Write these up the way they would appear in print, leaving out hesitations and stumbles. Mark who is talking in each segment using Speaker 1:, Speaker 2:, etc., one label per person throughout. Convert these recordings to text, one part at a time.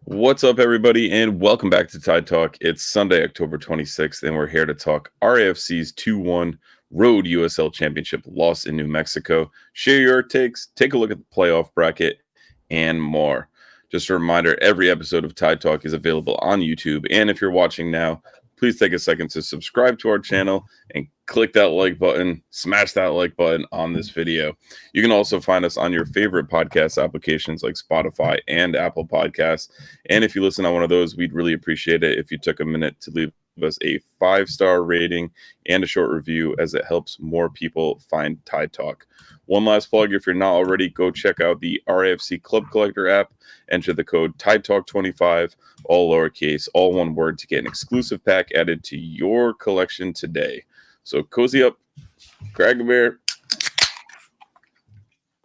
Speaker 1: What's up, everybody, and welcome back to Tide Talk. It's Sunday, October 26th, and we're here to talk RIFC's 2-1 Road USL Championship loss in New Mexico. Share your takes, take a look at the playoff bracket, and more. Just a reminder, every episode of Tide Talk is available on YouTube, and if you're watching now, please take a second to subscribe to our channel and click that like button, smash that like button on this video. You can also find us on your favorite podcast applications like Spotify and Apple Podcasts. And if you listen on one of those, we'd really appreciate it if you took a minute to leave us a 5-star rating and a short review, as it helps more people find Tide Talk. One last plug, if you're not already, go check out the RIFC Club Collector app. Enter the code TideTalk25, all lowercase, all one word, to get an exclusive pack added to your collection today. So cozy up, grab a beer.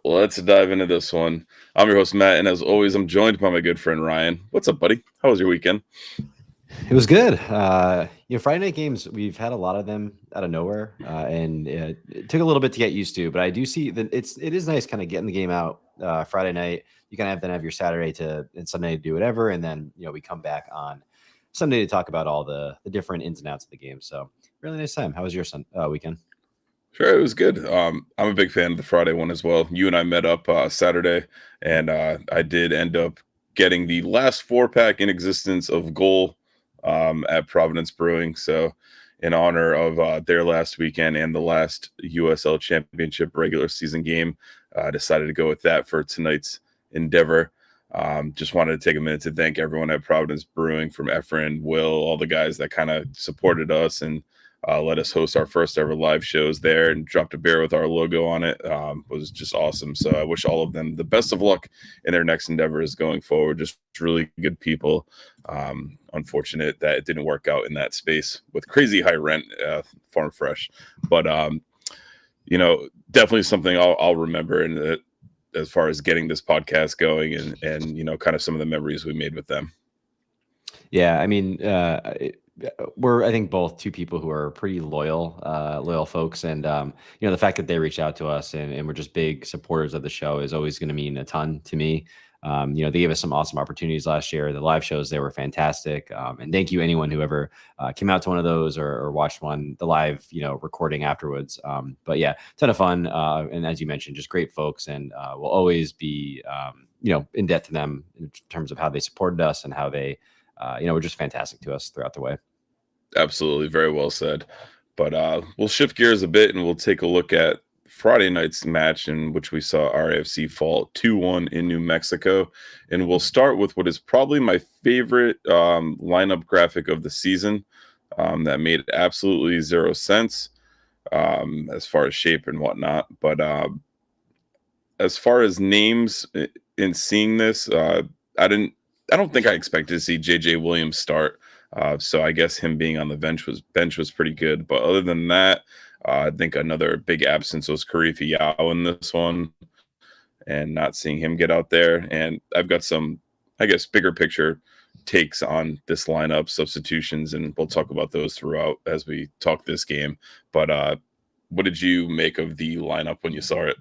Speaker 1: Let's dive into this one. I'm your host, Matt, and as always, I'm joined by my good friend, Ryan. What's up, buddy? How was your weekend?
Speaker 2: It was good. Friday night games, we've had a lot of them out of nowhere, and it took a little bit to get used to. But I do see that it is nice kind of getting the game out Friday night. You kind of have your Saturday and Sunday to do whatever, and then we come back on Sunday to talk about all the different ins and outs of the game. So really nice time. How was your weekend?
Speaker 1: Sure, it was good. I'm a big fan of the Friday one as well. You and I met up Saturday, and I did end up getting the last 4-pack in existence of Goal at Providence Brewing. So in honor of their last weekend and the last USL Championship regular season game, I decided to go with that for tonight's endeavor. Just wanted to take a minute to thank everyone at Providence Brewing, from Efren, Will, all the guys that kind of supported us and let us host our first ever live shows there, and dropped a beer with our logo on it. Was just awesome. So I wish all of them the best of luck in their next endeavors going forward. Just really good people. Unfortunate that it didn't work out in that space with crazy high rent, Farm Fresh. But, definitely something I'll remember in as far as getting this podcast going and kind of some of the memories we made with them.
Speaker 2: Yeah, I mean, we're, I think, both two people who are pretty loyal folks, and the fact that they reached out to us and we're just big supporters of the show is always going to mean a ton to me. They gave us some awesome opportunities last year. The live shows, they were fantastic, and thank you anyone who ever came out to one of those or watched the live recording afterwards. But yeah, ton of fun, and as you mentioned, just great folks, and we'll always be in debt to them in terms of how they supported us and how they were just fantastic to us throughout the way.
Speaker 1: Absolutely. Very well said. But we'll shift gears a bit and we'll take a look at Friday night's match, in which we saw RIFC fall 2-1 in New Mexico. And we'll start with what is probably my favorite lineup graphic of the season, that made absolutely zero sense as far as shape and whatnot. But as far as names in seeing this, I don't think I expected to see JJ Williams start. So I guess him being on the bench was pretty good. But other than that, I think another big absence was Karifi Yao in this one, and not seeing him get out there. And I've got some, I guess, bigger picture takes on this lineup, substitutions, and we'll talk about those throughout as we talk this game. But what did you make of the lineup when you saw it?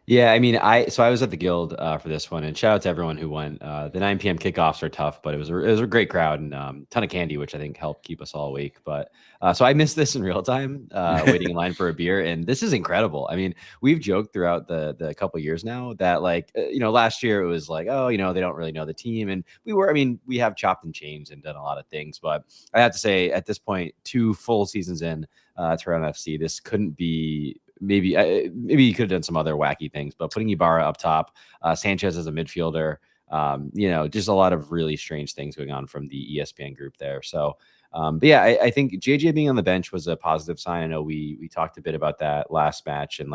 Speaker 2: Yeah, I mean, I was at the Guild for this one, and shout out to everyone who went. The 9 p.m. kickoffs are tough, but it was a great crowd and ton of candy, which I think helped keep us all awake. But so I missed this in real time, waiting in line for a beer, and this is incredible. I mean, we've joked throughout the couple years now that last year it was like, oh, they don't really know the team, and we have chopped and changed and done a lot of things, but I have to say at this point, 2 full seasons in to RMFC, this couldn't be. Maybe you could have done some other wacky things, but putting Ibarra up top, Sanchez as a midfielder, just a lot of really strange things going on from the ESPN group there. So, but yeah, I think JJ being on the bench was a positive sign. I know we talked a bit about that last match, and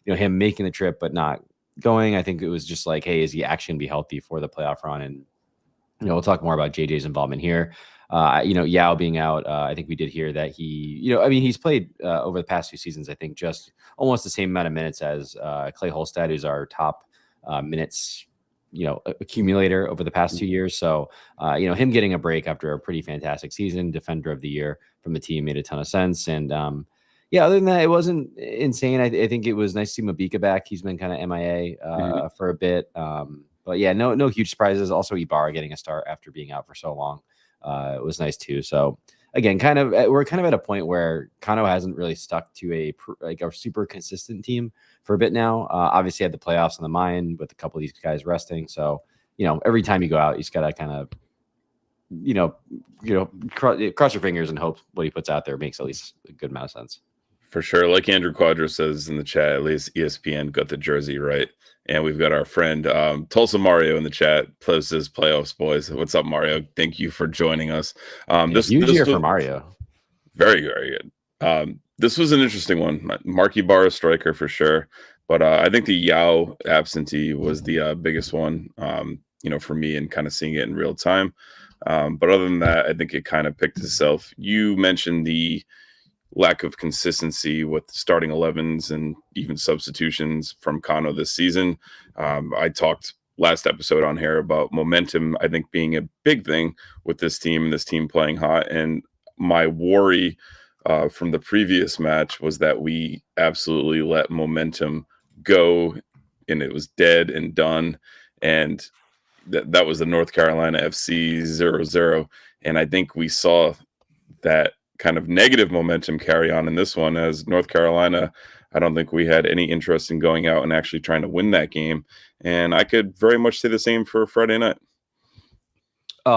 Speaker 2: him making the trip but not going. I think it was just like, hey, is he actually going to be healthy for the playoff run? And we'll talk more about JJ's involvement here. Yao being out, I think we did hear that he's played over the past 2 seasons, I think just almost the same amount of minutes as Clay Holstad, who's our top minutes, accumulator over the past 2 years. So, him getting a break after a pretty fantastic season, defender of the year from the team, made a ton of sense. And other than that, it wasn't insane. I think it was nice to see Mabika back. He's been kind of MIA for a bit. But yeah, no huge surprises. Also, Ibarra getting a start after being out for so long it was nice too. So again, we're kind of at a point where Kano hasn't really stuck to a super consistent team for a bit now. Obviously, had the playoffs on the mind with a couple of these guys resting. So every time you go out, you just gotta kind of cross your fingers and hope what he puts out there makes at least a good amount of sense.
Speaker 1: For sure. Like Andrew Quadro says in the chat, at least ESPN got the jersey right. And we've got our friend Tulsa Mario in the chat. Plus his playoffs, boys. What's up, Mario? Thank you for joining us.
Speaker 2: Huge year for Mario.
Speaker 1: Very, very good. This was an interesting one. Marky Barra striker for sure. But I think the Yao absentee was the biggest one, for me and kind of seeing it in real time. But other than that, I think it kind of picked itself. You mentioned the lack of consistency with starting 11s and even substitutions from Kano this season. I talked last episode on here about momentum, I think, being a big thing with this team and this team playing hot. And my worry from the previous match was that we absolutely let momentum go and it was dead and done. And that was the North Carolina FC 0-0. And I think we saw that kind of negative momentum carry on in this one, as North Carolina, I don't think we had any interest in going out and actually trying to win that game. And I could very much say the same for Friday night.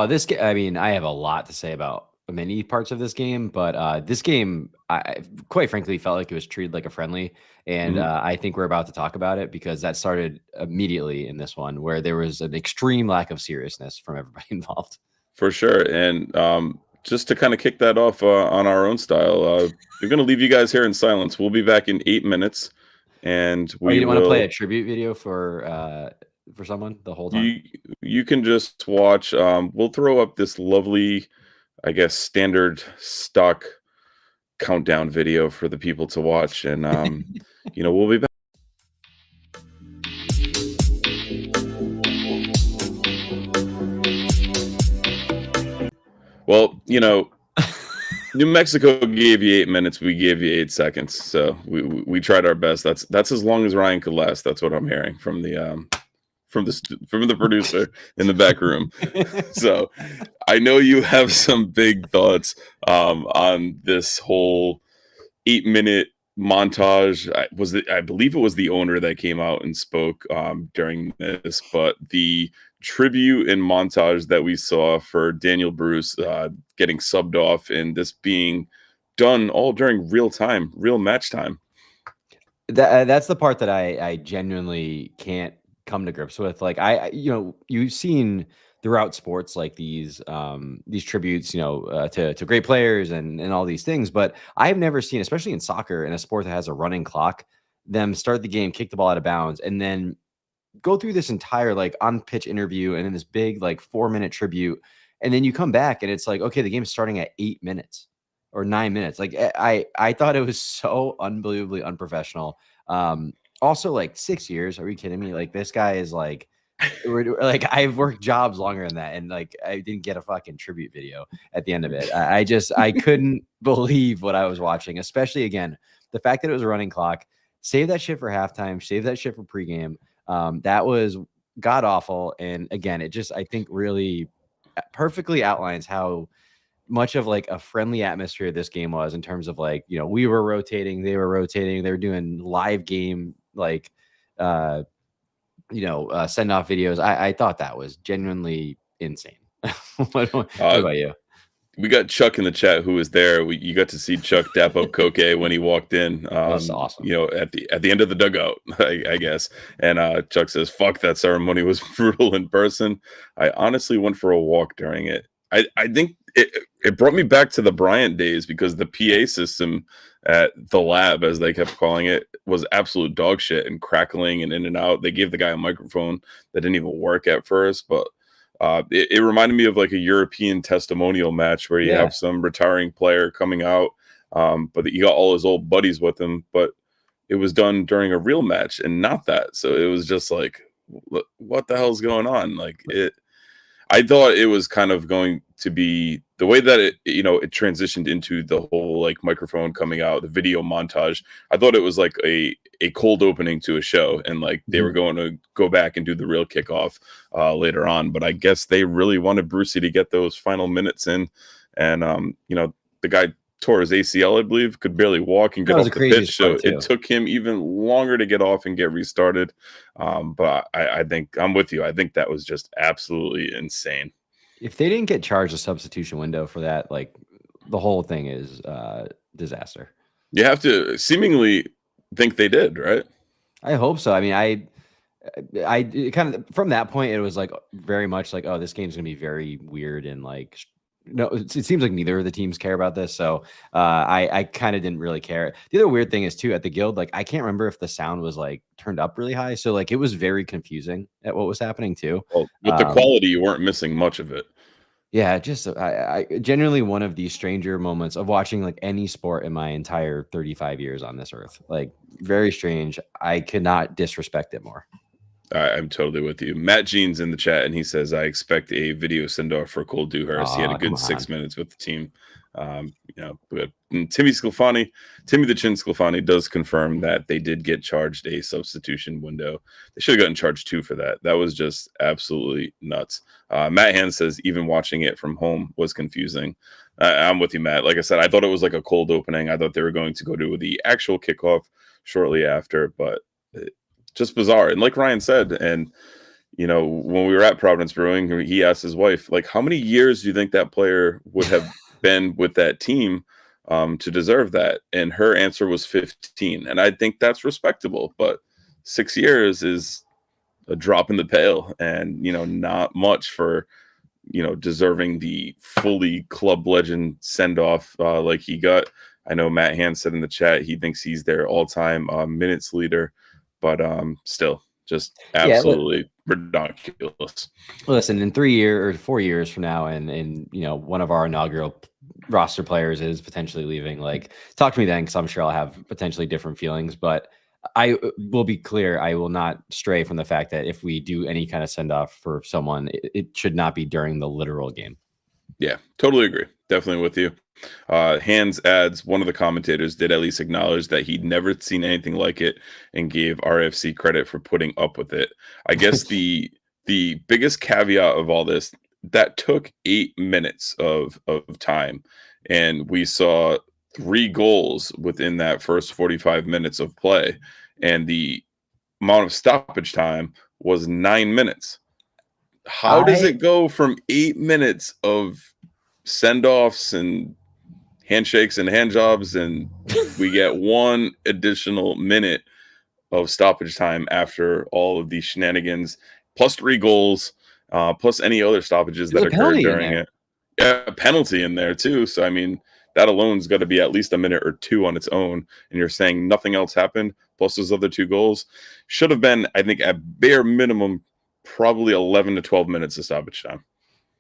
Speaker 2: This game, I mean, I have a lot to say about many parts of this game, but this game, I quite frankly felt like it was treated like a friendly. And I think we're about to talk about it because that started immediately in this one where there was an extreme lack of seriousness from everybody involved.
Speaker 1: For sure. And just to kind of kick that off on our own style, we're going to leave you guys here in silence. We'll be back in 8 minutes. And
Speaker 2: you didn't want to play a tribute video for someone the whole time?
Speaker 1: You can just watch. We'll throw up this lovely, I guess, standard stock countdown video for the people to watch. And, we'll be back. Well, New Mexico gave you 8 minutes. We gave you 8 seconds. So we tried our best. That's as long as Ryan could last. That's what I'm hearing from the producer in the back room. So I know you have some big thoughts on this whole 8-minute montage. I believe it was the owner that came out and spoke during this, but the tribute and montage that we saw for Daniel Bruce getting subbed off and this being done all during real match time.
Speaker 2: That's the part that I genuinely can't come to grips with. Like you've seen throughout sports like these tributes, to great players and all these things, but I've never seen, especially in soccer, in a sport that has a running clock, them start the game, kick the ball out of bounds, and then go through this entire like on pitch interview and then this big like 4-minute tribute, and then you come back and it's like, okay, the game's starting at 8 minutes or 9 minutes. Like I thought it was so unbelievably unprofessional. Also, like 6 years, are you kidding me? Like this guy is like I've worked jobs longer than that, and like I didn't get a fucking tribute video at the end of it. I couldn't believe what I was watching, especially again the fact that it was a running clock. Save that shit for halftime. Save that shit for pregame. That was god awful, and again, it just I think really perfectly outlines how much of like a friendly atmosphere this game was in terms of like we were rotating, they were rotating, they were doing live game like send off videos. I thought that was genuinely insane. What about you?
Speaker 1: We got Chuck in the chat who was there. You got to see Chuck dap up Koke when he walked in.
Speaker 2: That's awesome.
Speaker 1: At the end of the dugout, I guess. And Chuck says, "Fuck, that ceremony was brutal in person. I honestly went for a walk during it. I think it brought me back to the Bryant days because the PA system at the lab, as they kept calling it, was absolute dog shit and crackling and in and out. They gave the guy a microphone that didn't even work at first, but." It reminded me of like a European testimonial match where you have some retiring player coming out, but he got all his old buddies with him. But it was done during a real match and not that. So it was just like, what the hell's going on? Like it. I thought it was kind of going to be the way that it transitioned into the whole like microphone coming out, the video montage. I thought it was like a cold opening to a show, and like they were going to go back and do the real kickoff later on. But I guess they really wanted Brucey to get those final minutes in, and the guy tore his ACL, I believe, could barely walk and get off the pitch. So it took him even longer to get off and get restarted. But I think I'm with you. I think that was just absolutely insane.
Speaker 2: If they didn't get charged a substitution window for that, like the whole thing is disaster.
Speaker 1: You have to seemingly think they did, right?
Speaker 2: I hope so. I mean, I kind of from that point, it was like very much like, oh, this game's gonna be very weird and like. No, it seems like neither of the teams care about this, so I kind of didn't really care. The other weird thing is too at the Guild, like I can't remember if the sound was like turned up really high, so like it was very confusing at what was happening too.
Speaker 1: Well, with the quality, you weren't missing much of it.
Speaker 2: Yeah, just I genuinely one of the stranger moments of watching like any sport in my entire 35 years on this earth. Like very strange. I could not disrespect it more.
Speaker 1: I'm totally with you. Matt Jean's in the chat, and he says, I expect a video send-off for Cole Dewhurst. He had a good 6 minutes with the team. But Timmy the Chin Sclafani does confirm that they did get charged a substitution window. They should have gotten charged 2 for that. That was just absolutely nuts. Matt Hand says, even watching it from home was confusing. I'm with you, Matt. Like I said, I thought it was like a cold opening. I thought they were going to go to the actual kickoff shortly after, but just bizarre. And like Ryan said, and when we were at Providence Brewing, he asked his wife, like, how many years do you think that player would have been with that team to deserve that? And her answer was 15. And I think that's respectable, but 6 years is a drop in the pail, and not much for deserving the fully club legend send-off like he got. I know Matt Hand said in the chat he thinks he's their all-time minutes leader. But still, just absolutely ridiculous.
Speaker 2: Listen, in 3 years or 4 years from now, and one of our inaugural roster players is potentially leaving, like, talk to me then, because I'm sure I'll have potentially different feelings. But I will be clear, I will not stray from the fact that if we do any kind of send off for someone, it should not be during the literal game.
Speaker 1: Yeah, totally agree. Definitely with you. Hands adds, one of the commentators did at least acknowledge that he'd never seen anything like it and gave RIFC credit for putting up with it. I guess the biggest caveat of all this, that took 8 minutes of time, and we saw 3 goals within that first 45 minutes of play, and the amount of stoppage time was 9 minutes. How does it go from 8 minutes of send-offs and handshakes and hand jobs, and we get 1 additional minute of stoppage time after all of these shenanigans, plus 3 goals, plus any other stoppages that occurred during it? Yeah, a penalty in there too. So I mean, that alone's got to be at least a minute or 2 on its own. And you're saying nothing else happened, plus those other 2 goals should have been, I think, at bare minimum, probably 11 to 12 minutes of stoppage time.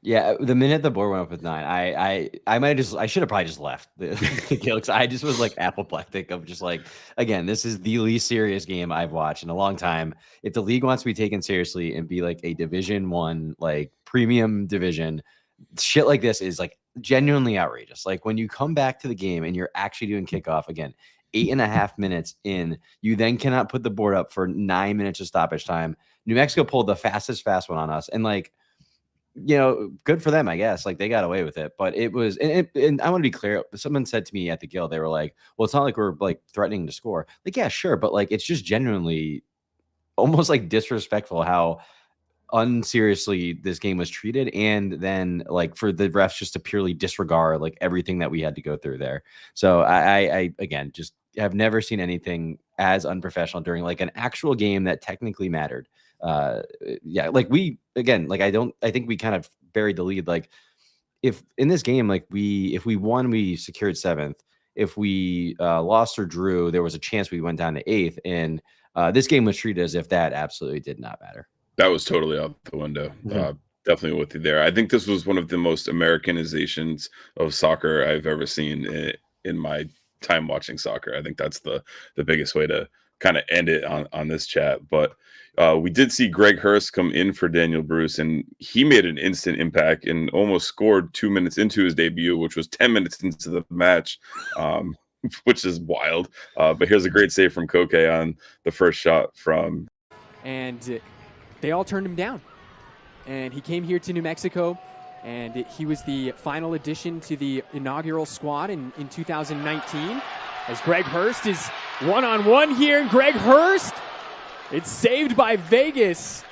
Speaker 2: Yeah, the minute the board went up with 9, I should have probably just left the Guild. I just was like apoplectic of just like, again, this is the least serious game I've watched in a long time. If the league wants to be taken seriously and be like a Division 1, like premium division, shit like this is like genuinely outrageous. Like when you come back to the game and you're actually doing kickoff again, 8.5 minutes in, you then cannot put the board up for 9 minutes of stoppage time. New Mexico pulled the fast one on us, and like, good for them, I guess. Like they got away with it, but it was, and I want to be clear. Someone said to me at the Guild, they were like, well, it's not like we're like threatening to score. Like, yeah, sure. But like, it's just genuinely almost like disrespectful how unseriously this game was treated. And then like for the refs just to purely disregard like everything that we had to go through there. So I again, just have never seen anything as unprofessional during like an actual game that technically mattered. Like I think we kind of buried the lead. Like if in this game, like if we won, we secured 7th. If we lost or drew, there was a chance we went down to 8th. And this game was treated as if that absolutely did not matter.
Speaker 1: That was totally out the window. Mm-hmm. Definitely with you there. I think this was one of the most Americanizations of soccer I've ever seen in my time watching soccer. I think that's the biggest way to kind of end it on this chat. But we did see Greg Hurst come in for Daniel Bruce, and he made an instant impact and almost scored 2 minutes into his debut, which was 10 minutes into the match, which is wild. But here's a great save from Koke on the first shot from.
Speaker 3: And they all turned him down. And he came here to New Mexico, and he was the final addition to the inaugural squad in 2019. As Greg Hurst is one-on-one here, and Greg Hurst, it's saved by Vegas.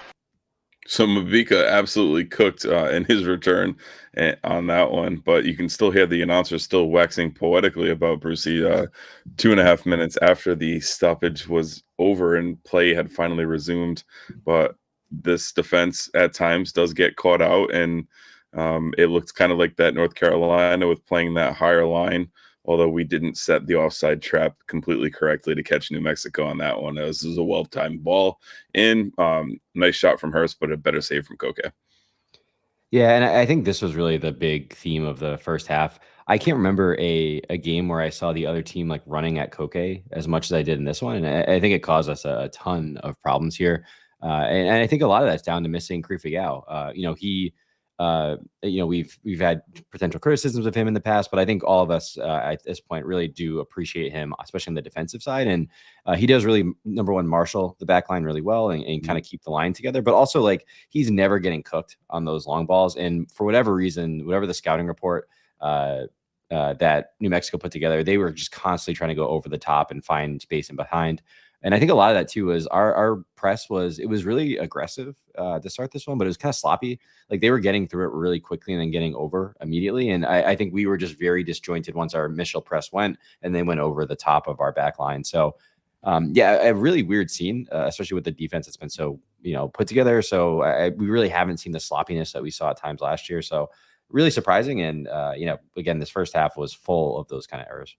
Speaker 1: So Mabika absolutely cooked in his return on that one, but you can still hear the announcer still waxing poetically about Brucey 2.5 minutes after the stoppage was over and play had finally resumed. But this defense at times does get caught out, and it looked kind of like that North Carolina with playing that higher line, although we didn't set the offside trap completely correctly to catch New Mexico on that one. This was a well-timed ball in. Nice shot from Hurst, but a better save from Koke.
Speaker 2: Yeah, and I think this was really the big theme of the first half. I can't remember a game where I saw the other team like running at Koke as much as I did in this one, and I think it caused us a ton of problems here. And I think a lot of that's down to missing Krifigao. We've had potential criticisms of him in the past, but I think all of us at this point really do appreciate him, especially on the defensive side. And he does really, number one, marshal the back line really well and kind of keep the line together. But also, like, he's never getting cooked on those long balls. And for whatever reason, whatever the scouting report that New Mexico put together, they were just constantly trying to go over the top and find space in behind. And I think a lot of that too was our press was really aggressive to start this one, but it was kind of sloppy. Like they were getting through it really quickly and then getting over immediately. And I think we were just very disjointed once our initial press went and they went over the top of our back line. So a really weird scene, especially with the defense that's been so, put together. So we really haven't seen the sloppiness that we saw at times last year. So really surprising. And, again, this first half was full of those kind of errors.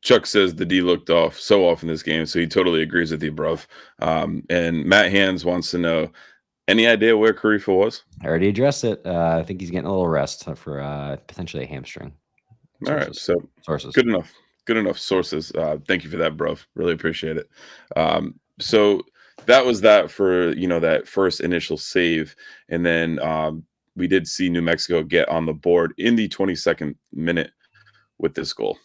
Speaker 1: Chuck says the D looked off so off in this game, so he totally agrees with you, bruv. And Matt Hands wants to know, any idea where Karifa was?
Speaker 2: I already addressed it. I think he's getting a little rest for potentially a hamstring.
Speaker 1: All right, so
Speaker 2: sources.
Speaker 1: Good enough sources. Thank you for that, bruv. Really appreciate it. So that was that for that first initial save, and then we did see New Mexico get on the board in the 22nd minute with this goal.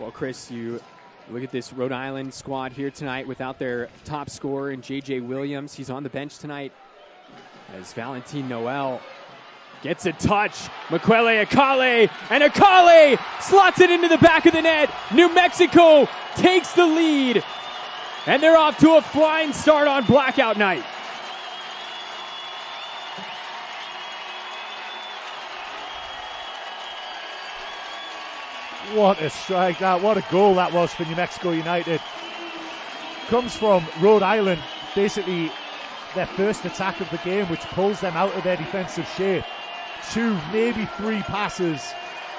Speaker 3: Well, Chris, you look at this Rhode Island squad here tonight without their top scorer in J.J. Williams. He's on the bench tonight as Valentin Noel gets a touch. Mekele Akale, and Akale slots it into the back of the net. New Mexico takes the lead, and they're off to a flying start on blackout night.
Speaker 4: What a strike that, what a goal that was for New Mexico United. Comes from Rhode Island, basically their first attack of the game, which pulls them out of their defensive shape. 2, maybe 3 passes,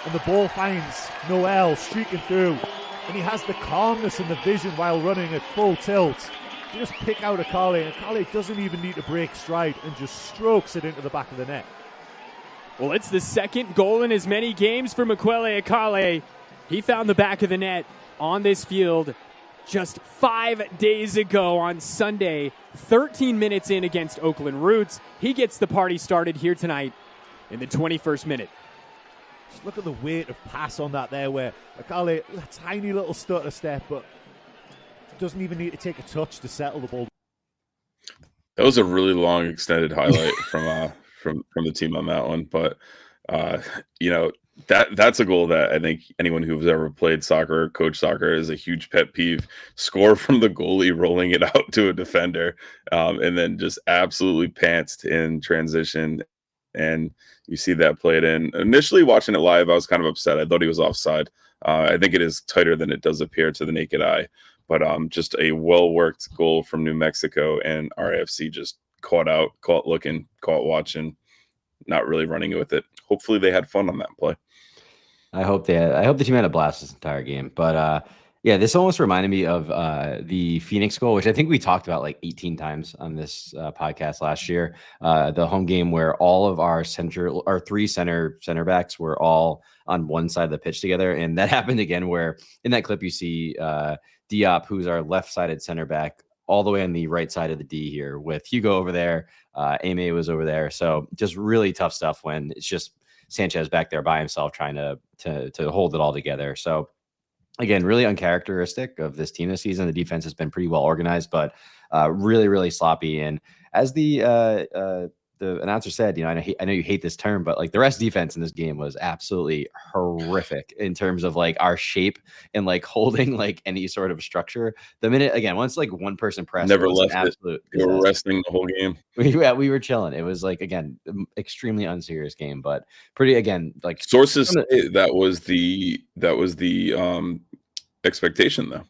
Speaker 4: and the ball finds Noel streaking through. And he has the calmness and the vision while running at full tilt to just pick out Akale, and Akale doesn't even need to break stride and just strokes it into the back of the net.
Speaker 3: Well, it's the second goal in as many games for Mekele Akale. He found the back of the net on this field just 5 days ago on Sunday, 13 minutes in against Oakland Roots. He gets the party started here tonight in the 21st minute.
Speaker 4: Just look at the weight of pass on that there, where Akale, a tiny little stutter step, but doesn't even need to take a touch to settle the ball.
Speaker 1: That was a really long extended highlight from the team on that one, but that's a goal that I think anyone who's ever played soccer or coached soccer is a huge pet peeve. Score from the goalie rolling it out to a defender, and then just absolutely pantsed in transition. And you see that played in. Initially watching it live, I was kind of upset. I thought he was offside. I think it is tighter than it does appear to the naked eye, but just a well-worked goal from New Mexico, and RIFC just caught looking, caught watching, not really running with it. Hopefully they had fun on that play.
Speaker 2: I hope the team had a blast this entire game. But Yeah, this almost reminded me of the Phoenix goal, which I think we talked about like 18 times on this podcast last year. The home game where all of our three center backs were all on one side of the pitch together, and that happened again. Where in that clip you see Diop, who's our left-sided center back, all the way on the right side of the D here, with Hugo over there. Aimee was over there, so just really tough stuff when it's just Sanchez back there by himself trying to hold it all together. So. Again, really uncharacteristic of this team this season. The defense has been pretty well organized, but really, really sloppy. And as the announcer said, I know you hate this term, but like the rest defense in this game was absolutely horrific in terms of like our shape and like holding like any sort of structure. The minute again, once like one person pressed,
Speaker 1: Never
Speaker 2: it was
Speaker 1: left
Speaker 2: an absolute
Speaker 1: it. They were resting the whole game.
Speaker 2: We were chilling. It was like again, extremely unserious game, but pretty again like
Speaker 1: sources say that was the expectation though.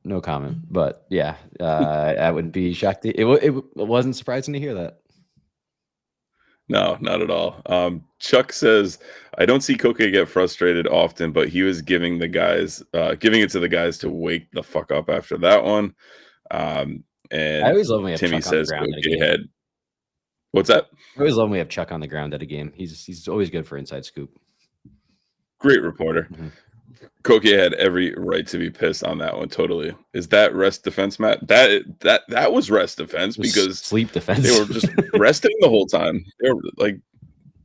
Speaker 2: No comment, but yeah, I wouldn't be shocked. It wasn't surprising to hear that.
Speaker 1: No, not at all. Chuck says, I don't see Koke get frustrated often, but he was giving it to the guys to wake the fuck up after that one. And
Speaker 2: I always love when we have
Speaker 1: Timmy
Speaker 2: Chuck on the
Speaker 1: says
Speaker 2: ground at a
Speaker 1: Koke
Speaker 2: game.
Speaker 1: had. What's that?
Speaker 2: I always love when we have Chuck on the ground at a game. He's always good for inside scoop.
Speaker 1: Great reporter.
Speaker 2: Mm-hmm.
Speaker 1: Koke had every right to be pissed on that one. Totally. Is that rest defense, Matt? That was rest defense because
Speaker 2: sleep defense.
Speaker 1: They were just resting the whole time. They were like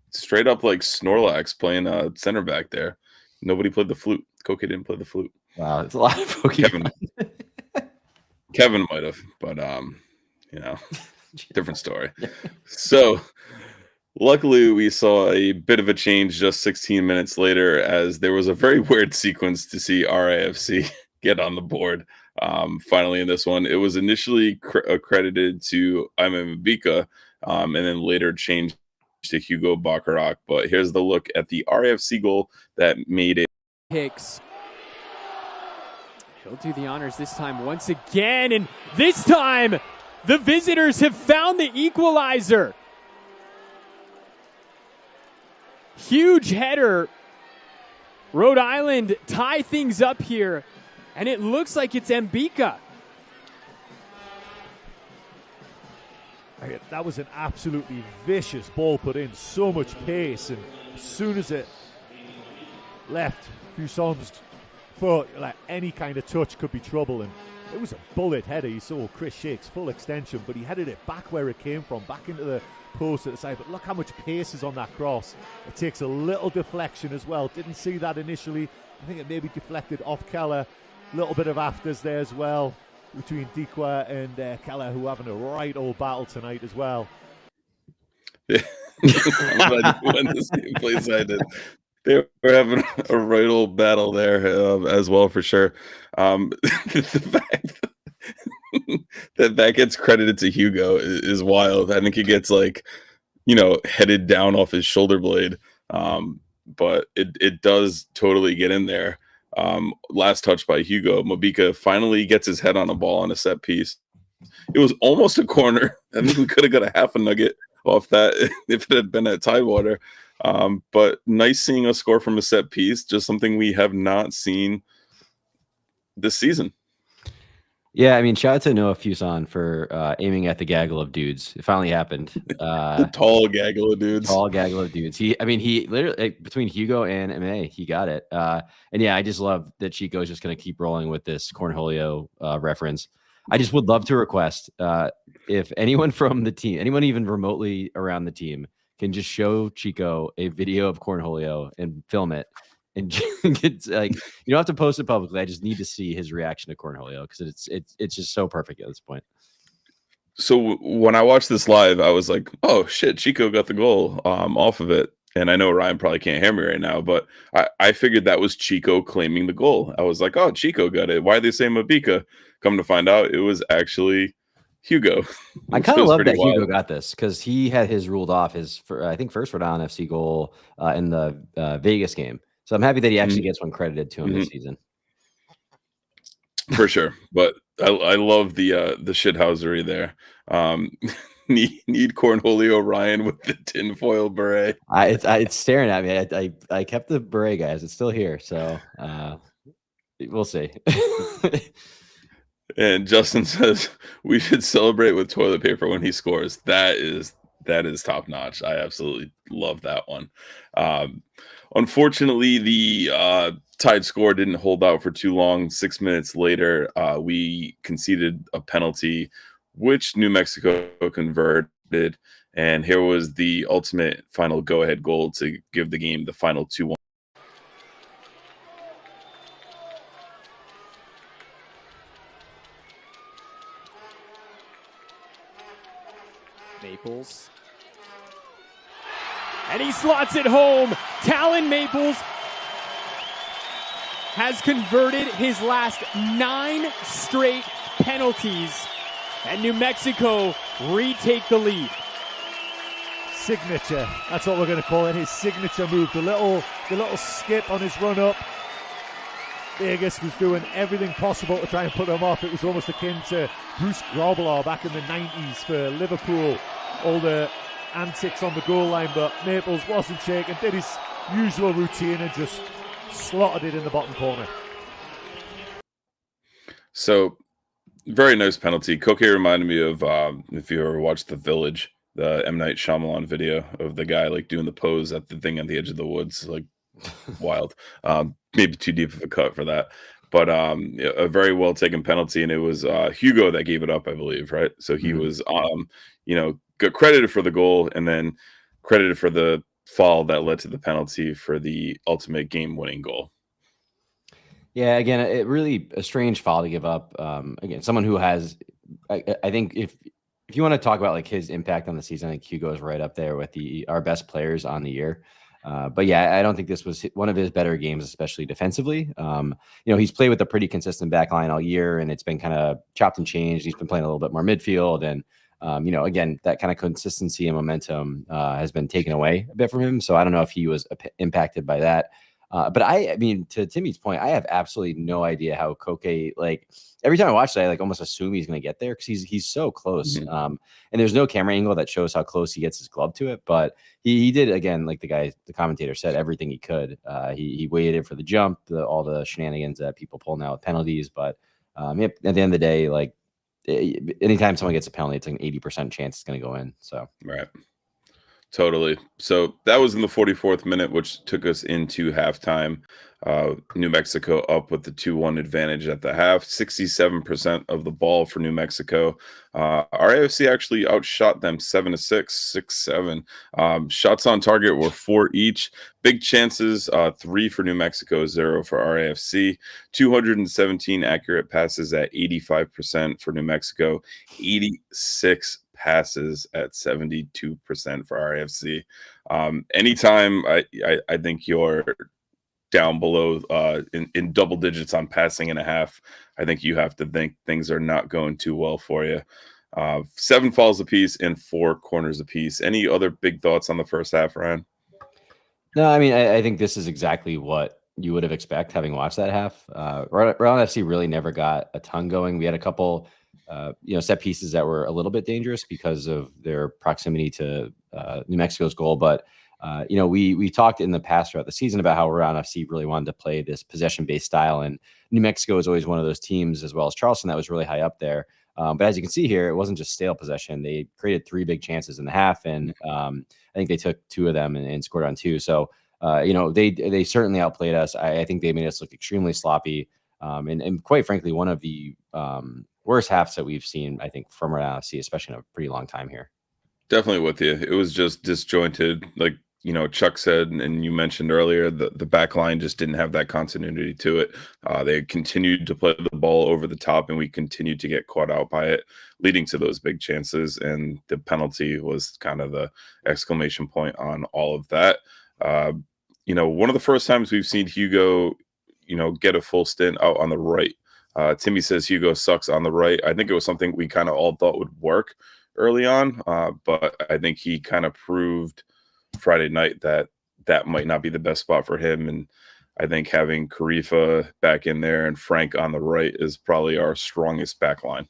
Speaker 1: straight up like Snorlax playing center back there. Nobody played the flute. Koke didn't play the flute.
Speaker 2: Wow, it's a lot of Pokemon.
Speaker 1: Kevin might have, but different story. So luckily, we saw a bit of a change just 16 minutes later, as there was a very weird sequence to see RIFC get on the board. Finally, in this one, it was initially accredited to Ayman Mabika, and then later changed to Hugo Bacharach. But here's the look at the RIFC goal that made it.
Speaker 3: Hicks. He'll do the honors this time once again, and this time the visitors have found the equalizer. Huge header. Rhode Island tie things up here, and it looks like it's Mbika.
Speaker 4: That was an absolutely vicious ball put in, so much pace, and as soon as it left Fuson's foot, like any kind of touch could be trouble, and it was a bullet header. You saw Chris Shake's full extension, but he headed it back where it came from, back into the post at the side. But look how much pace is on that cross. It takes a little deflection as well. Didn't see that initially. I think it maybe deflected off Keller. A little bit of afters there as well between Dikwa and Keller, who are having a right old battle tonight as well.
Speaker 1: Yeah. When this game plays, they were having a right old battle there as well, for sure. The fact that gets credited to Hugo is wild. I think he gets headed down off his shoulder blade, but it does totally get in there. Last touch by Hugo. Mabika finally gets his head on a ball on a set piece. It was almost a corner. I think we could have got a half a nugget off that if it had been at Tidewater. But nice seeing us score from a set piece, just something we have not seen this season.
Speaker 2: Yeah, I mean, shout out to Noah Fuson for aiming at the gaggle of dudes. It finally happened.
Speaker 1: The tall gaggle of dudes.
Speaker 2: He literally, between Hugo and MA, he got it. And yeah, I just love that Chico is just going to keep rolling with this Cornholio reference. I just would love to request if anyone from the team, anyone even remotely around the team, can just show Chico a video of Cornholio and film it. And it's like, you don't have to post it publicly. I just need to see his reaction to Cornholio because it's just so perfect at this point.
Speaker 1: So when I watched this live, I was like, oh shit, Chico got the goal off of it. And I know Ryan probably can't hear me right now, but I figured that was Chico claiming the goal. I was like, oh, Chico got it. Why are they saying Mabika? Come to find out, it was actually Hugo.
Speaker 2: I kind of love that wild. Hugo got this because he had his ruled off his, I think, first Rhode Island FC goal in the Vegas game. So I'm happy that he actually gets one credited to him this season.
Speaker 1: For sure. But I love the shithousery there. Need Cornholio Ryan with the tinfoil beret.
Speaker 2: It's staring at me. I kept the beret, guys. It's still here. So We'll see.
Speaker 1: And Justin says we should celebrate with toilet paper when he scores. That is top notch. I absolutely love that one. Unfortunately, the tied score didn't hold out for too long. 6 minutes later, we conceded a penalty, which New Mexico converted. And here was the ultimate final go-ahead goal to give the game the final 2-1.
Speaker 3: Maples. And he slots it home. Talon Maples has converted his last 9 straight penalties. And New Mexico retake the lead.
Speaker 4: Signature. That's what we're going to call it. His signature move. The little skip on his run up. Vegas was doing everything possible to try and put them off. It was almost akin to Bruce Grobbelaar back in the 90s for Liverpool. All the antics on the goal line, but Maples wasn't shaken, did his usual routine and just slotted it in the bottom corner.
Speaker 1: So, very nice penalty. Koke reminded me of, if you ever watched The Village, the M. Night Shyamalan video of the guy like doing the pose at the thing on the edge of the woods, like wild. Maybe too deep of a cut for that, but a very well taken penalty, and it was Hugo that gave it up, I believe, right? So he was, got credited for the goal and then credited for the foul that led to the penalty for the ultimate game-winning goal.
Speaker 2: Yeah, again, it really a strange foul to give up. Again, someone who has, I think if you want to talk about like his impact on the season, I think Hugo is right up there with our best players on the year. But yeah, I don't think this was one of his better games, especially defensively. He's played with a pretty consistent back line all year, and it's been kind of chopped and changed. He's been playing a little bit more midfield, and again, that kind of consistency and momentum has been taken away a bit from him. So I don't know if he was impacted by that. But I mean, to Timmy's point, I have absolutely no idea how Koke, like every time I watch that, I like almost assume he's going to get there because he's so close. And there's no camera angle that shows how close he gets his glove to it. But he did, again, like the commentator said, everything he could. He waited for the jump, all the shenanigans that people pulling out with penalties. But at the end of the day, like anytime someone gets a penalty, it's like an 80% chance it's going to go in. So
Speaker 1: right. Totally. So that was in the 44th minute, which took us into halftime. New Mexico up with the 2-1 advantage at the half. 67% of the ball for New Mexico. RIFC actually outshot them 7-6, 6-7. Shots on target were 4 each. Big chances, 3 for New Mexico, 0 for RIFC. 217 accurate passes at 85% for New Mexico. 86 passes at 72% for RIFC. Anytime I think you're down below in double digits on passing and a half, I think you have to think things are not going too well for you. 7 fouls apiece and 4 corners apiece. Any other big thoughts on the first half, Ryan?
Speaker 2: No, I mean, I think this is exactly what you would have expected having watched that half. Round FC really never got a ton going. We had a couple set pieces that were a little bit dangerous because of their proximity to New Mexico's goal. But, we talked in the past throughout the season about how Round FC really wanted to play this possession-based style. And New Mexico is always one of those teams, as well as Charleston, that was really high up there. But as you can see here, it wasn't just stale possession. They created 3 big chances in the half, and I think they took 2 of them and scored on 2. So, they certainly outplayed us. I think they made us look extremely sloppy. And quite frankly, one of the worst halves that we've seen, I think, from Round FC, especially in a pretty long time here.
Speaker 1: Definitely with you. It was just disjointed. Like, Chuck said, and you mentioned earlier, the back line just didn't have that continuity to it. They continued to play the ball over the top, and we continued to get caught out by it, leading to those big chances. And the penalty was kind of the exclamation point on all of that. One of the first times we've seen Hugo, get a full stint out on the right. Timmy says Hugo sucks on the right. I think it was something we kind of all thought would work early on, but I think he kind of proved Friday night that might not be the best spot for him. And I think having Karifa back in there and Frank on the right is probably our strongest back line.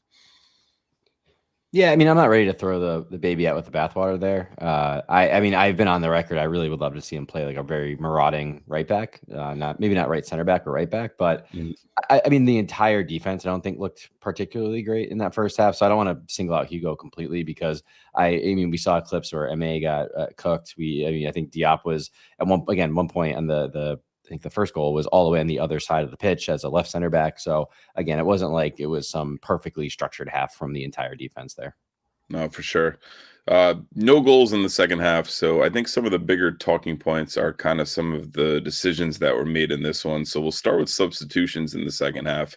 Speaker 2: Yeah, I mean, I'm not ready to throw the baby out with the bathwater there. I mean, I've been on the record. I really would love to see him play like a very marauding right back, not right center back or right back, but
Speaker 1: Mhm.
Speaker 2: I mean, the entire defense I don't think looked particularly great in that first half. So I don't want to single out Hugo completely because I mean, we saw clips where MA got cooked. I think Diop was at one point on I think the first goal was all the way on the other side of the pitch as a left center back. So again, it wasn't like it was some perfectly structured half from the entire defense there.
Speaker 1: No, for sure. No goals in the second half. So I think some of the bigger talking points are kind of some of the decisions that were made in this one. So we'll start with substitutions in the second half.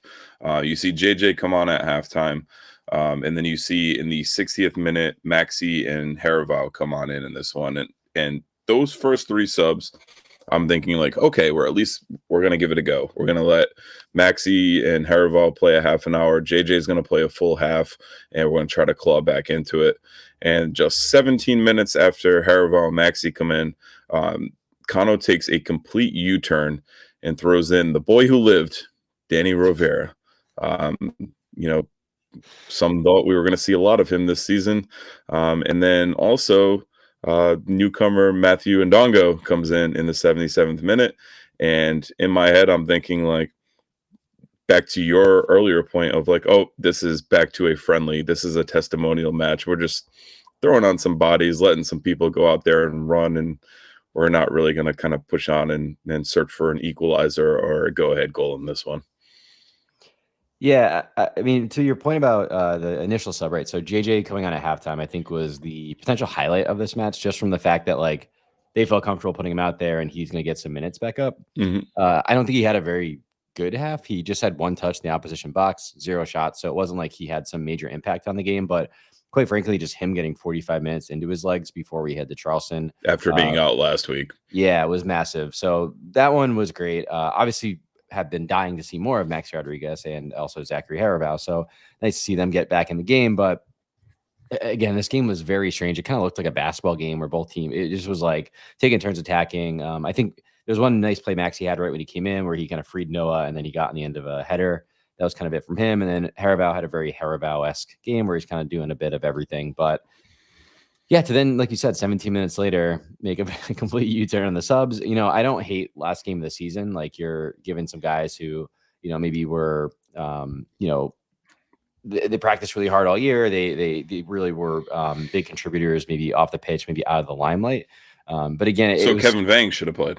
Speaker 1: You see JJ come on at halftime. And then you see in the 60th minute, Maxi and Haraval come on in this one. And those first three subs, I'm thinking like, okay, we're going to give it a go. We're going to let Maxi and Haraval play a half an hour. JJ is going to play a full half, and we're going to try to claw back into it. And just 17 minutes after Haraval and Maxi come in, Kano takes a complete U-turn and throws in the boy who lived, Danny Rovera. You know, some thought we were going to see a lot of him this season. And then also newcomer Matthew Ndongo comes in the 77th minute. And in my head, I'm thinking like, back to your earlier point of like, oh, this is back to a friendly. This is a testimonial match. We're just throwing on some bodies, letting some people go out there and run, and we're not really going to kind of push on and search for an equalizer or a go-ahead goal in this one.
Speaker 2: Yeah, I mean, to your point about the initial sub, right? So JJ coming on at halftime, I think, was the potential highlight of this match, just from the fact that like they felt comfortable putting him out there, and he's going to get some minutes back up.
Speaker 1: Mm-hmm.
Speaker 2: I don't think he had a very good half. He just had one touch in the opposition box, 0 shots, so it wasn't like he had some major impact on the game. But quite frankly, just him getting 45 minutes into his legs before we head to Charleston
Speaker 1: After being out last week.
Speaker 2: Yeah, it was massive. So that one was great. Obviously, have been dying to see more of Maxi Rodriguez and also Zachary Haraval. So nice to see them get back in the game. But again, this game was very strange. It kind of looked like a basketball game where both teams, it just was like taking turns attacking. I think there's one nice play Maxi had right when he came in where he kind of freed Noah and then he got on the end of a header. That was kind of it from him. And then Haraval had a very Haraval-esque game where he's kind of doing a bit of everything. But yeah, to then, like you said, 17 minutes later, make a complete U-turn on the subs. You know, I don't hate last game of the season. Like you're giving some guys who, you know, maybe were, you know, they practiced really hard all year. They really were big contributors, maybe off the pitch, maybe out of the limelight. But again,
Speaker 1: so Kevin Vang should have played.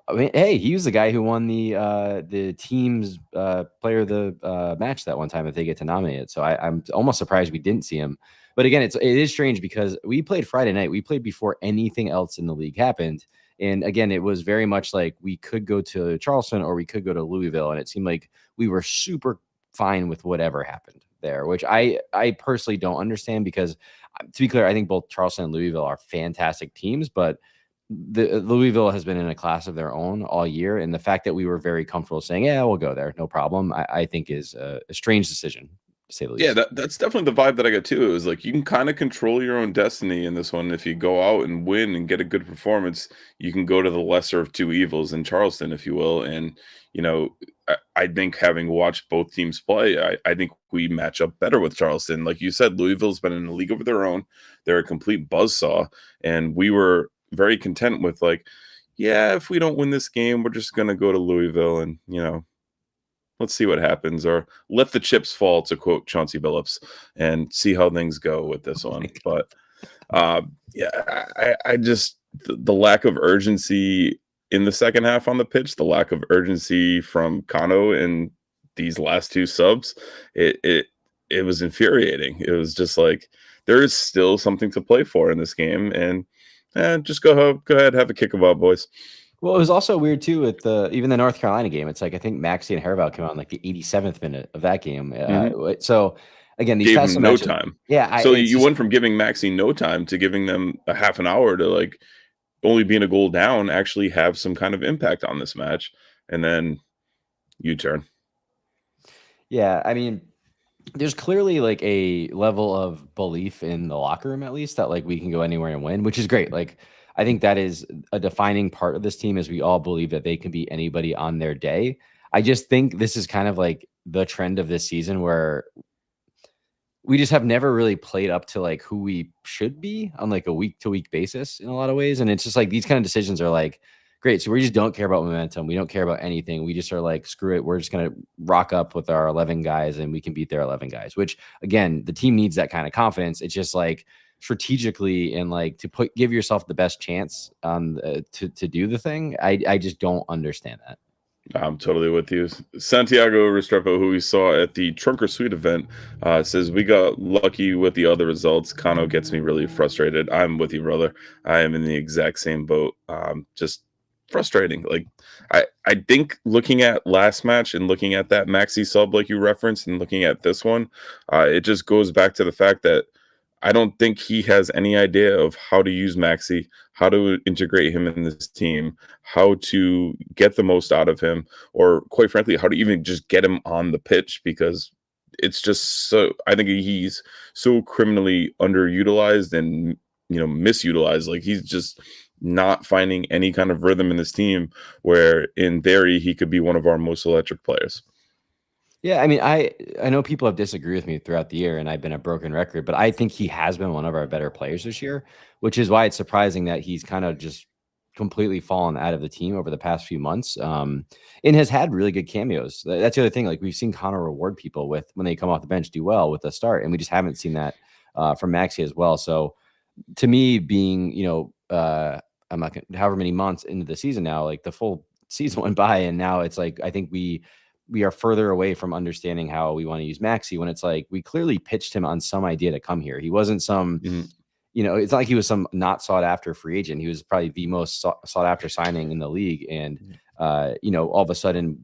Speaker 2: I mean, hey, he was the guy who won the team's player of the match that one time if they get to nominate it. So I'm almost surprised we didn't see him. But again, it is strange because we played Friday night. We played before anything else in the league happened. And again, it was very much like we could go to Charleston or we could go to Louisville. And it seemed like we were super fine with whatever happened there, which I personally don't understand because, to be clear, I think both Charleston and Louisville are fantastic teams, but the Louisville has been in a class of their own all year. And the fact that we were very comfortable saying, yeah, we'll go there, no problem, I think is a strange decision. To say the least.
Speaker 1: Yeah, that's definitely the vibe that I got too. It was like you can kind of control your own destiny in this one. If you go out and win and get a good performance, you can go to the lesser of two evils in Charleston, if you will. And you know, I think having watched both teams play, I think we match up better with Charleston. Like you said, Louisville's been in a league of their own. They're a complete buzzsaw, and we were very content with like, yeah, if we don't win this game, we're just gonna go to Louisville and let's see what happens, or let the chips fall, to quote Chauncey Billups, and see how things go with this one. But yeah, I just the lack of urgency in the second half on the pitch, the lack of urgency from Kano in these last two subs, it was infuriating. It was just like there is still something to play for in this game, and just go ahead, have a kick about, boys.
Speaker 2: Well, it was also weird too with even the North Carolina game. It's like I think Maxi and Haraval came out in like the 87th minute of that game. So again, these
Speaker 1: gave him no time.
Speaker 2: Yeah.
Speaker 1: So you went from giving Maxi no time to giving them a half an hour to like only being a goal down, actually have some kind of impact on this match, and then U-turn.
Speaker 2: Yeah, I mean, there's clearly like a level of belief in the locker room, at least, that like we can go anywhere and win, which is great. Like I think that is a defining part of this team, is we all believe that they can beat anybody on their day. I just think this is kind of like the trend of this season where we just have never really played up to like who we should be on like a week to week basis in a lot of ways. And it's just like these kind of decisions are like, great. So we just don't care about momentum. We don't care about anything. We just are like, screw it. We're just going to rock up with our 11 guys and we can beat their 11 guys, which again, the team needs that kind of confidence. It's just like strategically and like to give yourself the best chance to do the thing. I just don't understand that.
Speaker 1: I'm totally with you. Santiago Restrepo, who we saw at the Trunk or Suite event, says, we got lucky with the other results. Kano gets me really frustrated. I'm with you, brother. I am in the exact same boat. Just frustrating. Like, I think looking at last match and looking at that Maxi sub like you referenced and looking at this one, it just goes back to the fact that I don't think he has any idea of how to use Maxi, how to integrate him in this team, how to get the most out of him, or quite frankly, how to even just get him on the pitch, because it's just so, I think he's so criminally underutilized and, misutilized. Like, he's just not finding any kind of rhythm in this team where in theory he could be one of our most electric players.
Speaker 2: Yeah, I mean, I know people have disagreed with me throughout the year, and I've been a broken record, but I think he has been one of our better players this year, which is why it's surprising that he's kind of just completely fallen out of the team over the past few months, and has had really good cameos. That's the other thing. Like, we've seen Connor reward people with when they come off the bench do well with a start, and we just haven't seen that from Maxi as well. So to me, being, I'm not gonna, however many months into the season now, like the full season went by, and now it's like I think we are further away from understanding how we want to use Maxi, when it's like we clearly pitched him on some idea to come here. He wasn't some, it's not like he was some not sought after free agent. He was probably the most sought after signing in the league. And, all of a sudden,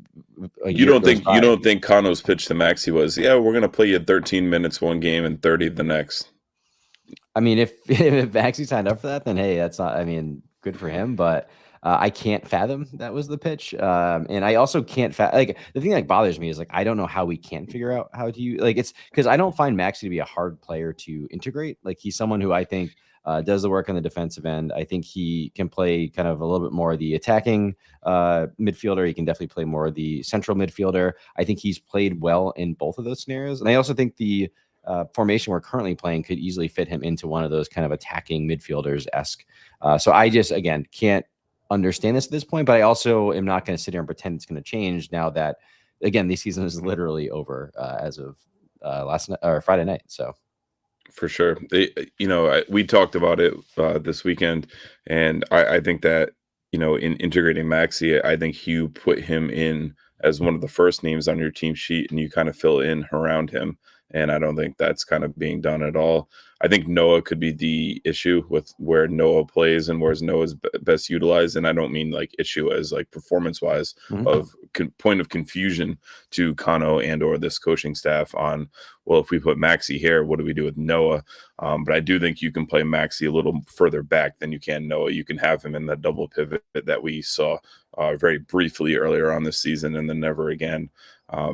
Speaker 1: you don't think Kano's pitch to Maxi was, yeah, we're going to play you 13 minutes one game and 30 the next.
Speaker 2: I mean, if Maxi signed up for that, then hey, that's not, I mean, good for him, but I can't fathom that was the pitch. And I also can't like the thing that bothers me is like, I don't know how we can figure out how to like, it's because I don't find Maxi to be a hard player to integrate. Like, he's someone who I think does the work on the defensive end. I think he can play kind of a little bit more of the attacking midfielder. He can definitely play more of the central midfielder. I think he's played well in both of those scenarios. And I also think the formation we're currently playing could easily fit him into one of those kind of attacking midfielders-esque. So I just, again, can't understand this at this point, but I also am not going to sit here and pretend it's going to change now that, again, the season is literally over as of last night or Friday night. So
Speaker 1: for sure, we talked about it this weekend, and I think that in integrating Maxi, I think you put him in as one of the first names on your team sheet, and you kind of fill in around him. And I don't think that's kind of being done at all. I think Noah could be the issue with where Noah plays and where's Noah's best utilized. And I don't mean like issue as like performance wise of point of confusion to Kano and or this coaching staff on, well, if we put Maxi here, what do we do with Noah? But I do think you can play Maxi a little further back than you can Noah. You can have him in that double pivot that we saw very briefly earlier on this season and then never again.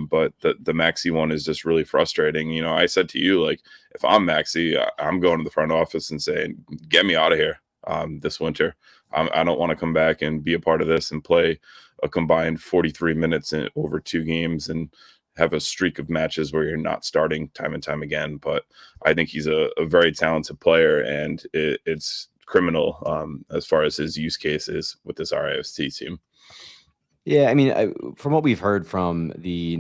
Speaker 1: But the Maxi one is just really frustrating. I said to you, like, if I'm Maxi, I'm going to the front office and saying, get me out of here this winter. I don't want to come back and be a part of this and play a combined 43 minutes over 2 games and have a streak of matches where you're not starting time and time again. But I think he's a very talented player, and it's criminal as far as his use case is with this RIFC team.
Speaker 2: Yeah, I mean, from what we've heard from the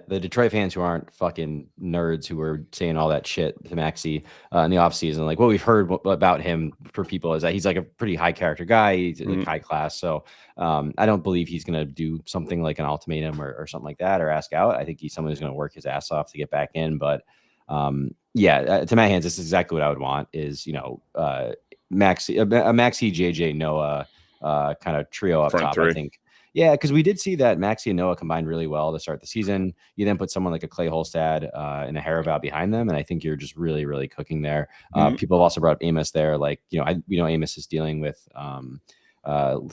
Speaker 2: Detroit fans who aren't fucking nerds who were saying all that shit to Maxi in the offseason, like what we've heard about him for people is that he's like a pretty high character guy, he's like high class. So I don't believe he's going to do something like an ultimatum or something like that or ask out. I think he's someone who's going to work his ass off to get back in. But to my hands, this is exactly what I would want is, Maxi, JJ, Noah kind of trio up top, I think. Yeah, because we did see that Maxi and Noah combined really well to start the season. You then put someone like a Clay Holstad and a Haraval behind them, and I think you're just really, really cooking there. People have also brought up Amos there. Like, Amos is dealing with some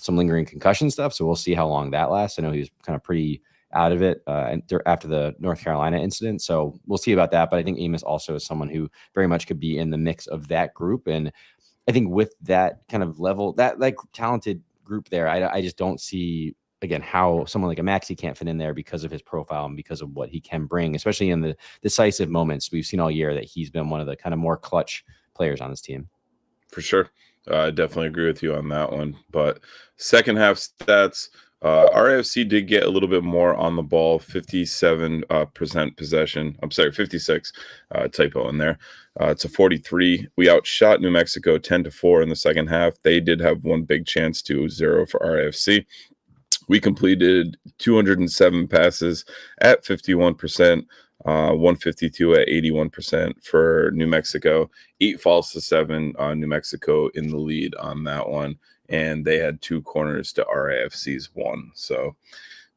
Speaker 2: lingering concussion stuff, so we'll see how long that lasts. I know he was kind of pretty out of it after the North Carolina incident, so we'll see about that. But I think Amos also is someone who very much could be in the mix of that group, and I think with that kind of level, that like talented group there, I just don't see again, how someone like a Maxi can't fit in there because of his profile and because of what he can bring, especially in the decisive moments. We've seen all year that he's been one of the kind of more clutch players on this team.
Speaker 1: For sure. I definitely agree with you on that one. But second half stats, RIFC did get a little bit more on the ball, 57% possession. I'm sorry, 56, typo in there. To 43. We outshot New Mexico 10-4 in the second half. They did have one big chance to 0 for RIFC. We completed 207 passes at 51%. 152 at 81% for New Mexico. 8 falls to 7. New Mexico in the lead on that one, and they had 2 corners to RIFC's 1. So,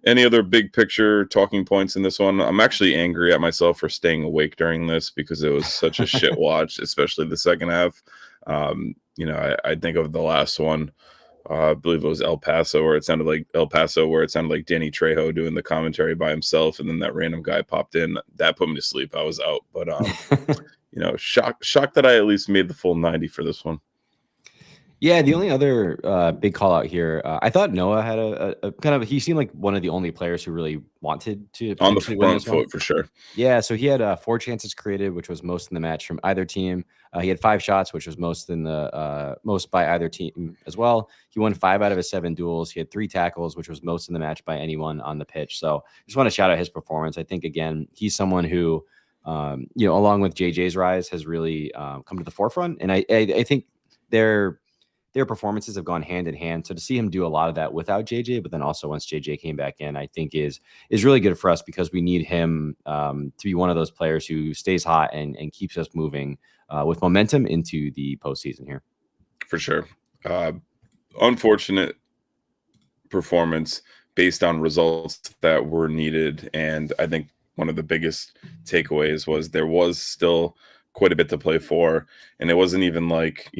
Speaker 1: any other big picture talking points in this one? I'm actually angry at myself for staying awake during this because it was such a shit watch, especially the second half. I think of the last one. I believe it was El Paso, where it sounded like Danny Trejo doing the commentary by himself, and then that random guy popped in. That put me to sleep. I was out, but shocked that I at least made the full 90 for this one.
Speaker 2: Yeah, the only other big call out here, I thought Noah had a kind of, he seemed like one of the only players who really wanted to
Speaker 1: on the
Speaker 2: potentially win
Speaker 1: front
Speaker 2: this one.
Speaker 1: foot for sure.
Speaker 2: Yeah, so he had 4 chances created, which was most in the match from either team. He had 5 shots, which was most by either team as well. He won 5 out of his 7 duels. He had 3 tackles, which was most in the match by anyone on the pitch. So just want to shout out his performance. I think, again, he's someone who, along with JJ's rise, has really come to the forefront. And I think their performances have gone hand in hand. So to see him do a lot of that without JJ, but then also once JJ came back in, I think is really good for us, because we need him to be one of those players who stays hot and keeps us moving with momentum into the postseason here.
Speaker 1: For sure. Unfortunate performance based on results that were needed. And I think one of the biggest takeaways was there was still quite a bit to play for. And it wasn't even like,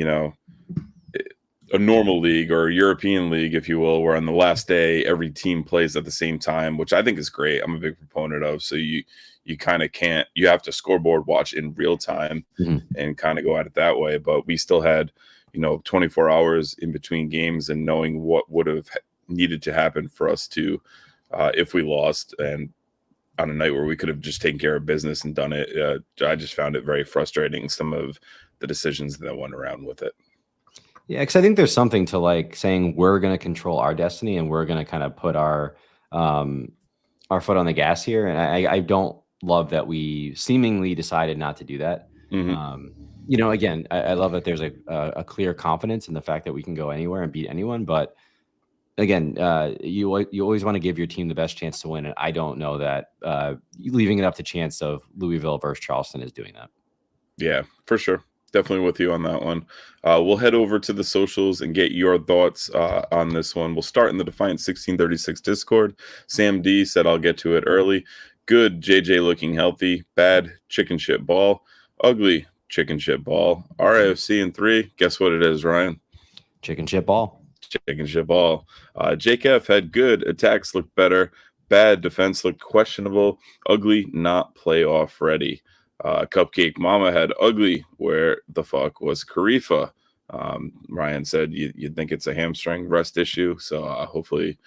Speaker 1: a normal league or a European league, if you will, where on the last day, every team plays at the same time, which I think is great. I'm a big proponent of. So you kind of can't, you have to scoreboard watch in real time and kind of go at it that way. But we still had, 24 hours in between games and knowing what would have needed to happen for us to, if we lost, and on a night where we could have just taken care of business and done it. I just found it very frustrating, some of the decisions that went around with it.
Speaker 2: Yeah, because I think there's something to like saying we're going to control our destiny and we're going to kind of put our foot on the gas here. And I don't love that we seemingly decided not to do that. Again, I love that there's a clear confidence in the fact that we can go anywhere and beat anyone. But again, you always want to give your team the best chance to win. And I don't know that leaving it up to chance of Louisville versus Charleston is doing that.
Speaker 1: Yeah, for sure. Definitely with you on that one. We'll head over to the socials and get your thoughts on this one. We'll start in the Defiant 1636 Discord. Sam D said, I'll get to it early. Good, JJ looking healthy. Bad, chicken shit ball. Ugly, chicken shit ball. RIFC in 3. Guess what it is, Ryan?
Speaker 2: Chicken shit ball.
Speaker 1: Chicken shit ball. Jake F had good. Attacks looked better. Bad, defense looked questionable. Ugly, not playoff ready. Cupcake Mama had ugly. Where the fuck was Karifa? Ryan said you'd think it's a hamstring rest issue. So hopefully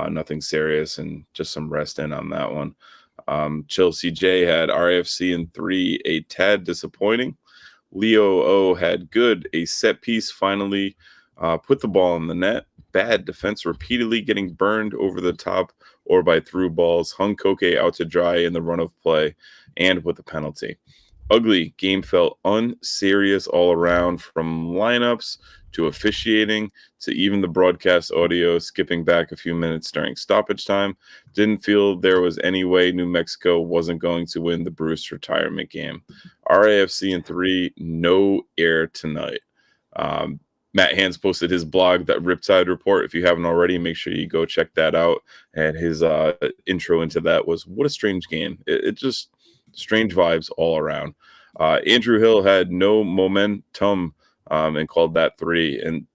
Speaker 1: nothing serious and just some rest in on that one. Chill CJ had RIFC in 3, a tad disappointing. Leo O had good. A set piece finally put the ball in the net. Bad defense repeatedly getting burned over the top or by through balls. Hung Koke out to dry in the run of play and with a penalty. Ugly, game felt unserious all around, from lineups to officiating to even the broadcast audio skipping back a few minutes during stoppage time. Didn't feel there was any way New Mexico wasn't going to win the Bruce retirement game. RAFC in 3, no air tonight. Matt Hans posted his blog, that Riptide Report. If you haven't already, make sure you go check that out. And his intro into that was, what a strange game. It just strange vibes all around. Andrew Hill had no momentum and called that 3. And,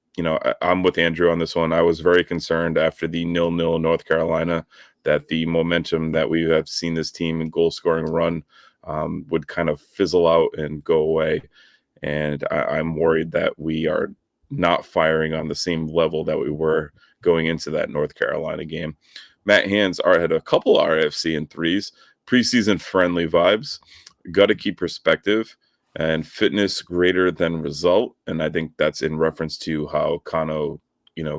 Speaker 1: I'm with Andrew on this one. I was very concerned after the 0-0 North Carolina that the momentum that we have seen this team in goal scoring run would kind of fizzle out and go away. And I'm worried that we are not firing on the same level that we were going into that North Carolina game. Matt Hands had a couple RFC and threes, preseason friendly vibes. Got to keep perspective and fitness greater than result. And I think that's in reference to how Kano,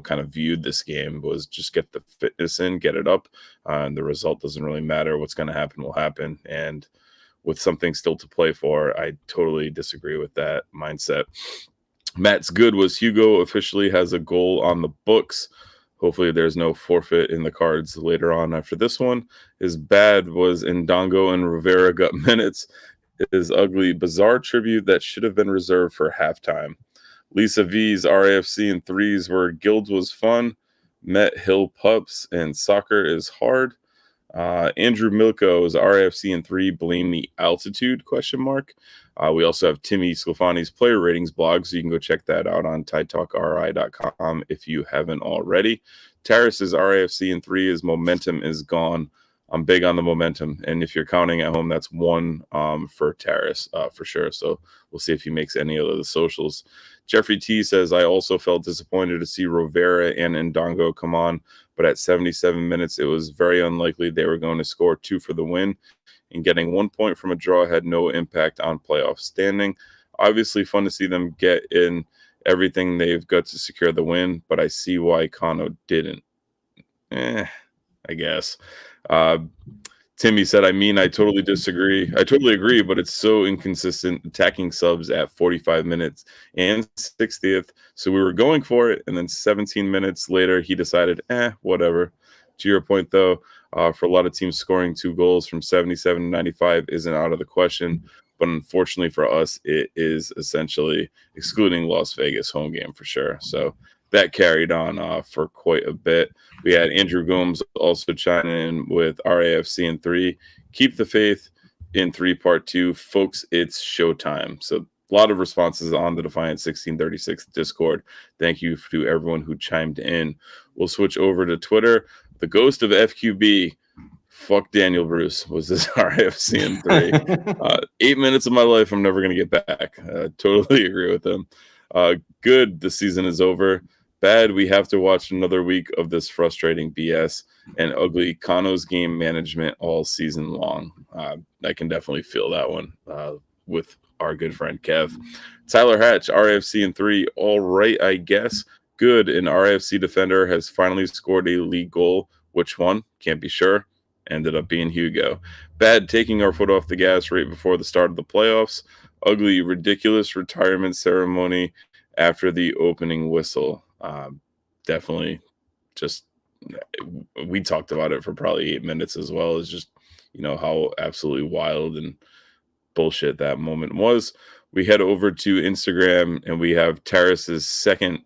Speaker 1: kind of viewed this game, was just get the fitness in, get it up. And the result doesn't really matter. What's going to happen will happen. And with something still to play for, I totally disagree with that mindset. Matt's good was Hugo officially has a goal on the books. Hopefully there's no forfeit in the cards later on after this one. His bad was Ndongo and Rivera got minutes. His ugly, bizarre tribute that should have been reserved for halftime. Lisa V's RAFC and threes where Guilds was fun. Met Hill Pups and soccer is hard. Andrew Milko's RAFC and 3 blame the altitude ? We also have Timmy Sclafani's player ratings blog, so you can go check that out on TideTalkRI.com if you haven't already. Terrace's RAFC and 3 is momentum is gone. I'm big on the momentum, and if you're counting at home, that's 1 for Terrace for sure. So we'll see if he makes any of the socials. Jeffrey T says, I also felt disappointed to see Rivera and Ndongo come on, but at 77 minutes, it was very unlikely they were going to score 2 for the win, and getting 1 point from a draw had no impact on playoff standing. Obviously fun to see them get in everything they've got to secure the win, but I see why Kano didn't. I guess. Timmy said, I totally disagree. I totally agree, but it's so inconsistent attacking subs at 45 minutes and 60th. So we were going for it. And then 17 minutes later, he decided, whatever. To your point, though, for a lot of teams, scoring 2 goals from 77 to 95 isn't out of the question. But unfortunately for us, it is essentially excluding Las Vegas home game for sure. So that carried on for quite a bit. We had Andrew Gomes also chiming in with RAFC in 3. Keep the faith in 3 part 2. Folks, it's showtime. So a lot of responses on the Defiant 1636 Discord. Thank you to everyone who chimed in. We'll switch over to Twitter. The ghost of FQB, fuck Daniel Bruce, was this RAFC in 3. 8 minutes of my life I'm never going to get back. Totally agree with him. Good, the season is over. Bad, we have to watch another week of this frustrating BS and ugly Kano's game management all season long. I can definitely feel that one with our good friend Kev. Tyler Hatch, RAFC in 3, all right, I guess. Good, an RAFC defender has finally scored a league goal. Which one? Can't be sure. Ended up being Hugo. Bad, taking our foot off the gas right before the start of the playoffs. Ugly, ridiculous retirement ceremony after the opening whistle. Definitely just, we talked about it for probably 8 minutes as well. It's just, how absolutely wild and bullshit that moment was. We head over to Instagram and we have Terrace's second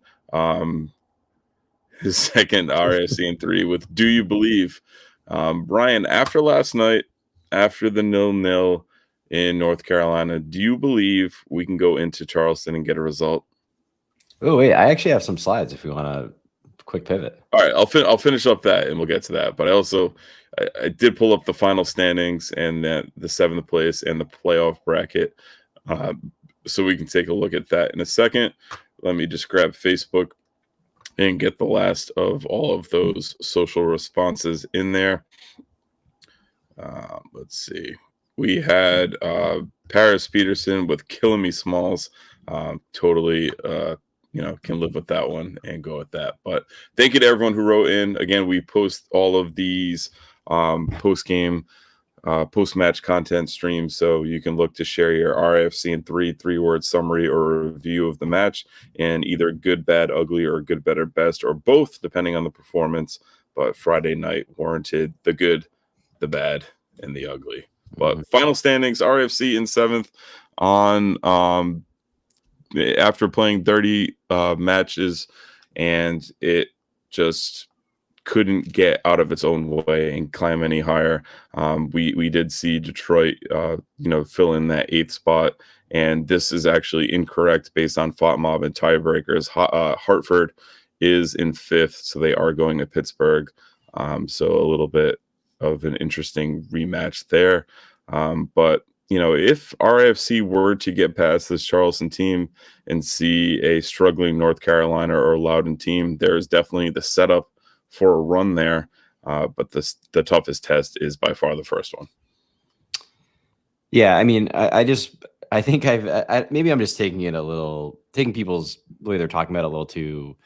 Speaker 1: RSC in 3 with Do You Believe? Brian, after last night, after the 0-0 in North Carolina, do you believe we can go into Charleston and get a result?
Speaker 2: Oh, wait, I actually have some slides if you want a quick pivot.
Speaker 1: All right, I'll finish up that and we'll get to that. But I did pull up the final standings and the 7th place and the playoff bracket. So we can take a look at that in a second. Let me just grab Facebook and get the last of all of those social responses in there. Let's see. We had Paris Peterson with Killing Me Smalls. Totally, can live with that one and go with that. But thank you to everyone who wrote in. Again, we post all of these post-game, post-match content streams, so you can look to share your RFC in 3-word summary or review of the match, and either good, bad, ugly, or good, better, best, or both, depending on the performance. But Friday night warranted the good, the bad, and the ugly. But final standings, RFC in 7th on after playing 30 matches, and it just couldn't get out of its own way and climb any higher. We did see Detroit, fill in that 8th spot, and this is actually incorrect based on FOTMob and tiebreakers. Hartford is in 5th, so they are going to Pittsburgh. So a little bit of an interesting rematch there. But if RIFC were to get past this Charleston team and see a struggling North Carolina or Loudoun team, there is definitely the setup for a run there. But the toughest test is by far the first one.
Speaker 2: Yeah, I mean, I think maybe I'm just taking people's the way they're talking about it a little too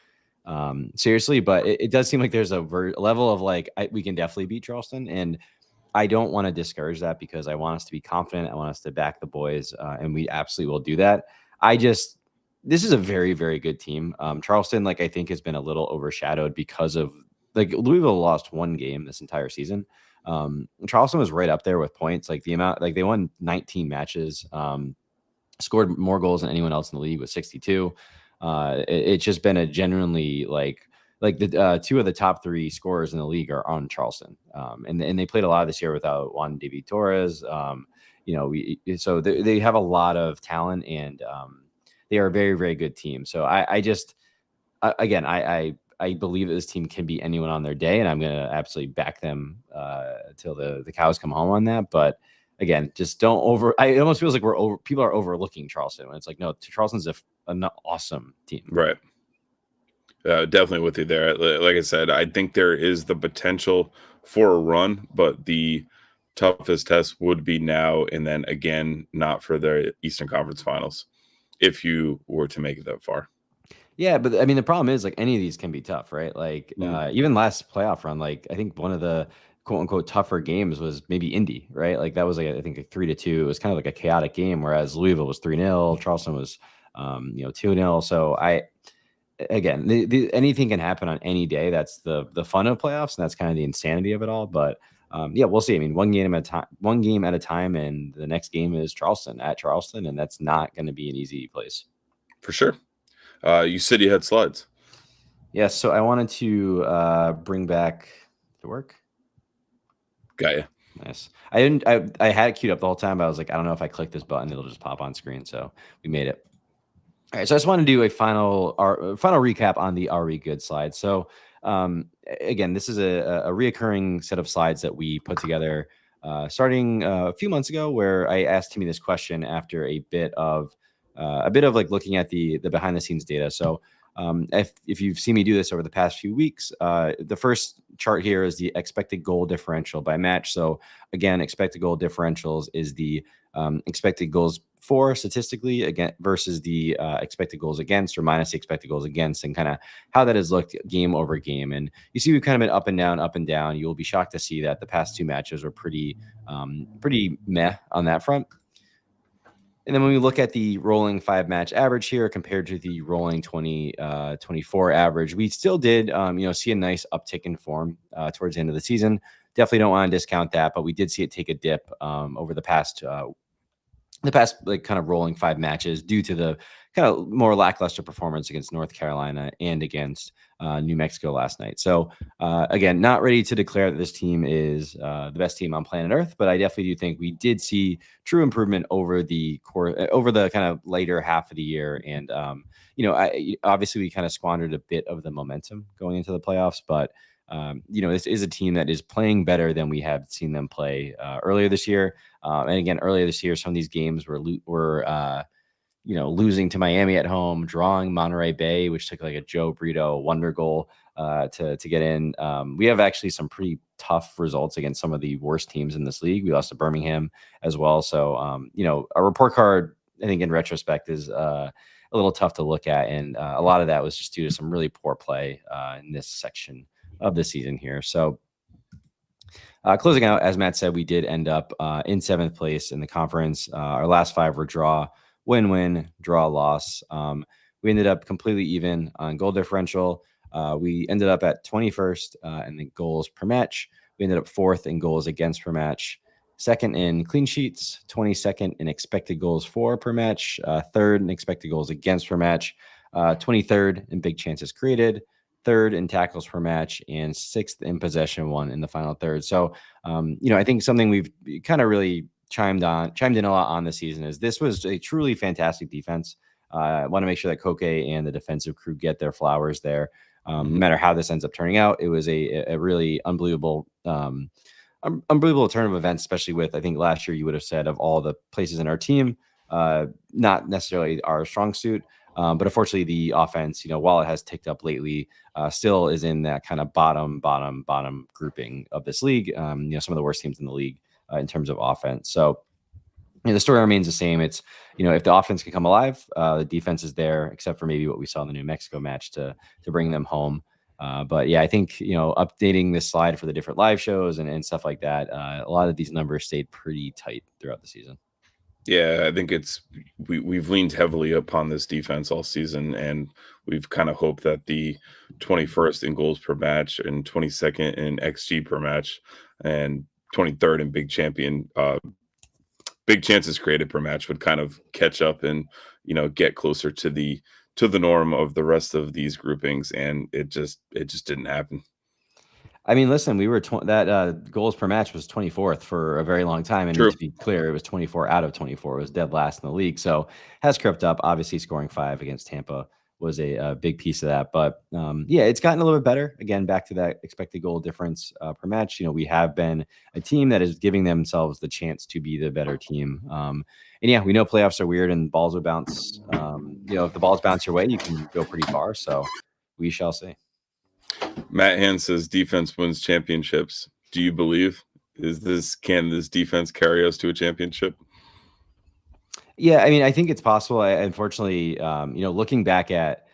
Speaker 2: seriously, but it does seem like there's a level of like, we can definitely beat Charleston, and I don't want to discourage that because I want us to be confident. I want us to back the boys, and we absolutely will do that. This is a very, very good team. Charleston, like, I think has been a little overshadowed because of, like, Louisville lost one game this entire season. Charleston was right up there with points, like the amount, like they won 19 matches, scored more goals than anyone else in the league with 62. It's just been a genuinely like the two of the top three scorers in the league are on Charleston. And they played a lot this year without Juan David Torres. So they have a lot of talent, and they are a very, very good team. So I believe that this team can beat anyone on their day, and I'm going to absolutely back them till the cows come home on that. But again, just don't it almost feels like people are overlooking Charleston when it's like, no, Charleston's an awesome team.
Speaker 1: Right. Definitely with you there. Like I said, I think there is the potential for a run, but the toughest test would be now and then again, not for the Eastern Conference Finals, if you were to make it that far.
Speaker 2: Yeah, but I mean, the problem is, like, any of these can be tough, right? Like, even last playoff run, like, I think one of the quote unquote tougher games was maybe Indy, right? Like, that was like, I think, a 3-2. It was kind of like a chaotic game, whereas Louisville was 3-0, Charleston was 2-0. So again, anything can happen on any day. That's the fun of playoffs, and that's kind of the insanity of it all. But yeah, we'll see. I mean, one game at a time, and the next game is Charleston at Charleston, and that's not going to be an easy place.
Speaker 1: For sure. You said you had slides.
Speaker 2: Yes, so I wanted to bring back the work.
Speaker 1: Got you.
Speaker 2: Nice. I had it queued up the whole time, but I was like, I don't know if I click this button, it'll just pop on screen. So we made it. All right, so I just want to do a final recap on the Are We Good slide. So again, this is a reoccurring set of slides that we put together starting a few months ago, where I asked Timmy this question after a bit of like looking at the behind the scenes data. So if you've seen me do this over the past few weeks, the first chart here is the expected goal differential by match. So again, expected goal differentials is the expected goals for statistically again versus the expected goals against, or minus the expected goals against, and kind of how that has looked game over game. And you see we've kind of been up and down, up and down. You'll be shocked to see that the past two matches were pretty meh on that front. And then when we look at the rolling 5-match average here compared to the rolling 24 average, we still did see a nice uptick in form towards the end of the season. Definitely don't want to discount that, but we did see it take a dip over the past like kind of rolling 5 matches due to the kind of more lackluster performance against North Carolina and against New Mexico last night. So again, not ready to declare that this team is the best team on planet Earth, but I definitely do think we did see true improvement over the kind of later half of the year. And obviously we kind of squandered a bit of the momentum going into the playoffs, but this is a team that is playing better than we have seen them play earlier this year. And again, earlier this year, some of these games were losing to Miami at home, drawing Monterey Bay, which took like a Joe Brito wonder goal to get in. We have actually some pretty tough results against some of the worst teams in this league. We lost to Birmingham as well. So, our report card, I think in retrospect, is a little tough to look at. And a lot of that was just due to some really poor play in this section of the season here. So closing out, as Matt said, we did end up in 7th place in the conference. Our last 5 were draw, win, draw, loss. We ended up completely even on goal differential. We ended up at 21st in the goals per match. We ended up 4th in goals against per match, 2nd in clean sheets, 22nd in expected goals for per match, 3rd in expected goals against per match, 23rd in big chances created, 3rd in tackles per match, and 6th in possession won in the final third. So, I think something we've kind of really chimed in a lot on this season is this was a truly fantastic defense. I want to make sure that Koke and the defensive crew get their flowers there. No matter how this ends up turning out, it was a really unbelievable unbelievable turn of events, especially with, I think last year you would have said of all the places in our team, not necessarily our strong suit. But unfortunately, the offense, while it has ticked up lately, still is in that kind of bottom grouping of this league. Some of the worst teams in the league in terms of offense. So the story remains the same. It's, if the offense can come alive, the defense is there, except for maybe what we saw in the New Mexico match to bring them home. But yeah, I think, updating this slide for the different live shows and stuff like that, a lot of these numbers stayed pretty tight throughout the season.
Speaker 1: Yeah, I think we've leaned heavily upon this defense all season, and we've kind of hoped that the 21st in goals per match and 22nd in XG per match and 23rd in big chances created per match would kind of catch up and get closer to the norm of the rest of these groupings, and it just didn't happen.
Speaker 2: I mean, listen, we were that goals per match was 24th for a very long time, and
Speaker 1: True.
Speaker 2: to be clear, it was 24 out of 24. It was dead last in the league, so has crept up. Obviously, scoring 5 against Tampa was a big piece of that. But yeah, it's gotten a little bit better. Again, back to that expected goal difference per match. We have been a team that is giving themselves the chance to be the better team. And yeah, we know playoffs are weird and balls will bounce. If the balls bounce your way, you can go pretty far. So we shall see.
Speaker 1: Matt Hand says defense wins championships. Do you believe? Can this defense carry us to a championship?
Speaker 2: Yeah, I mean, I think it's possible. Unfortunately, looking back at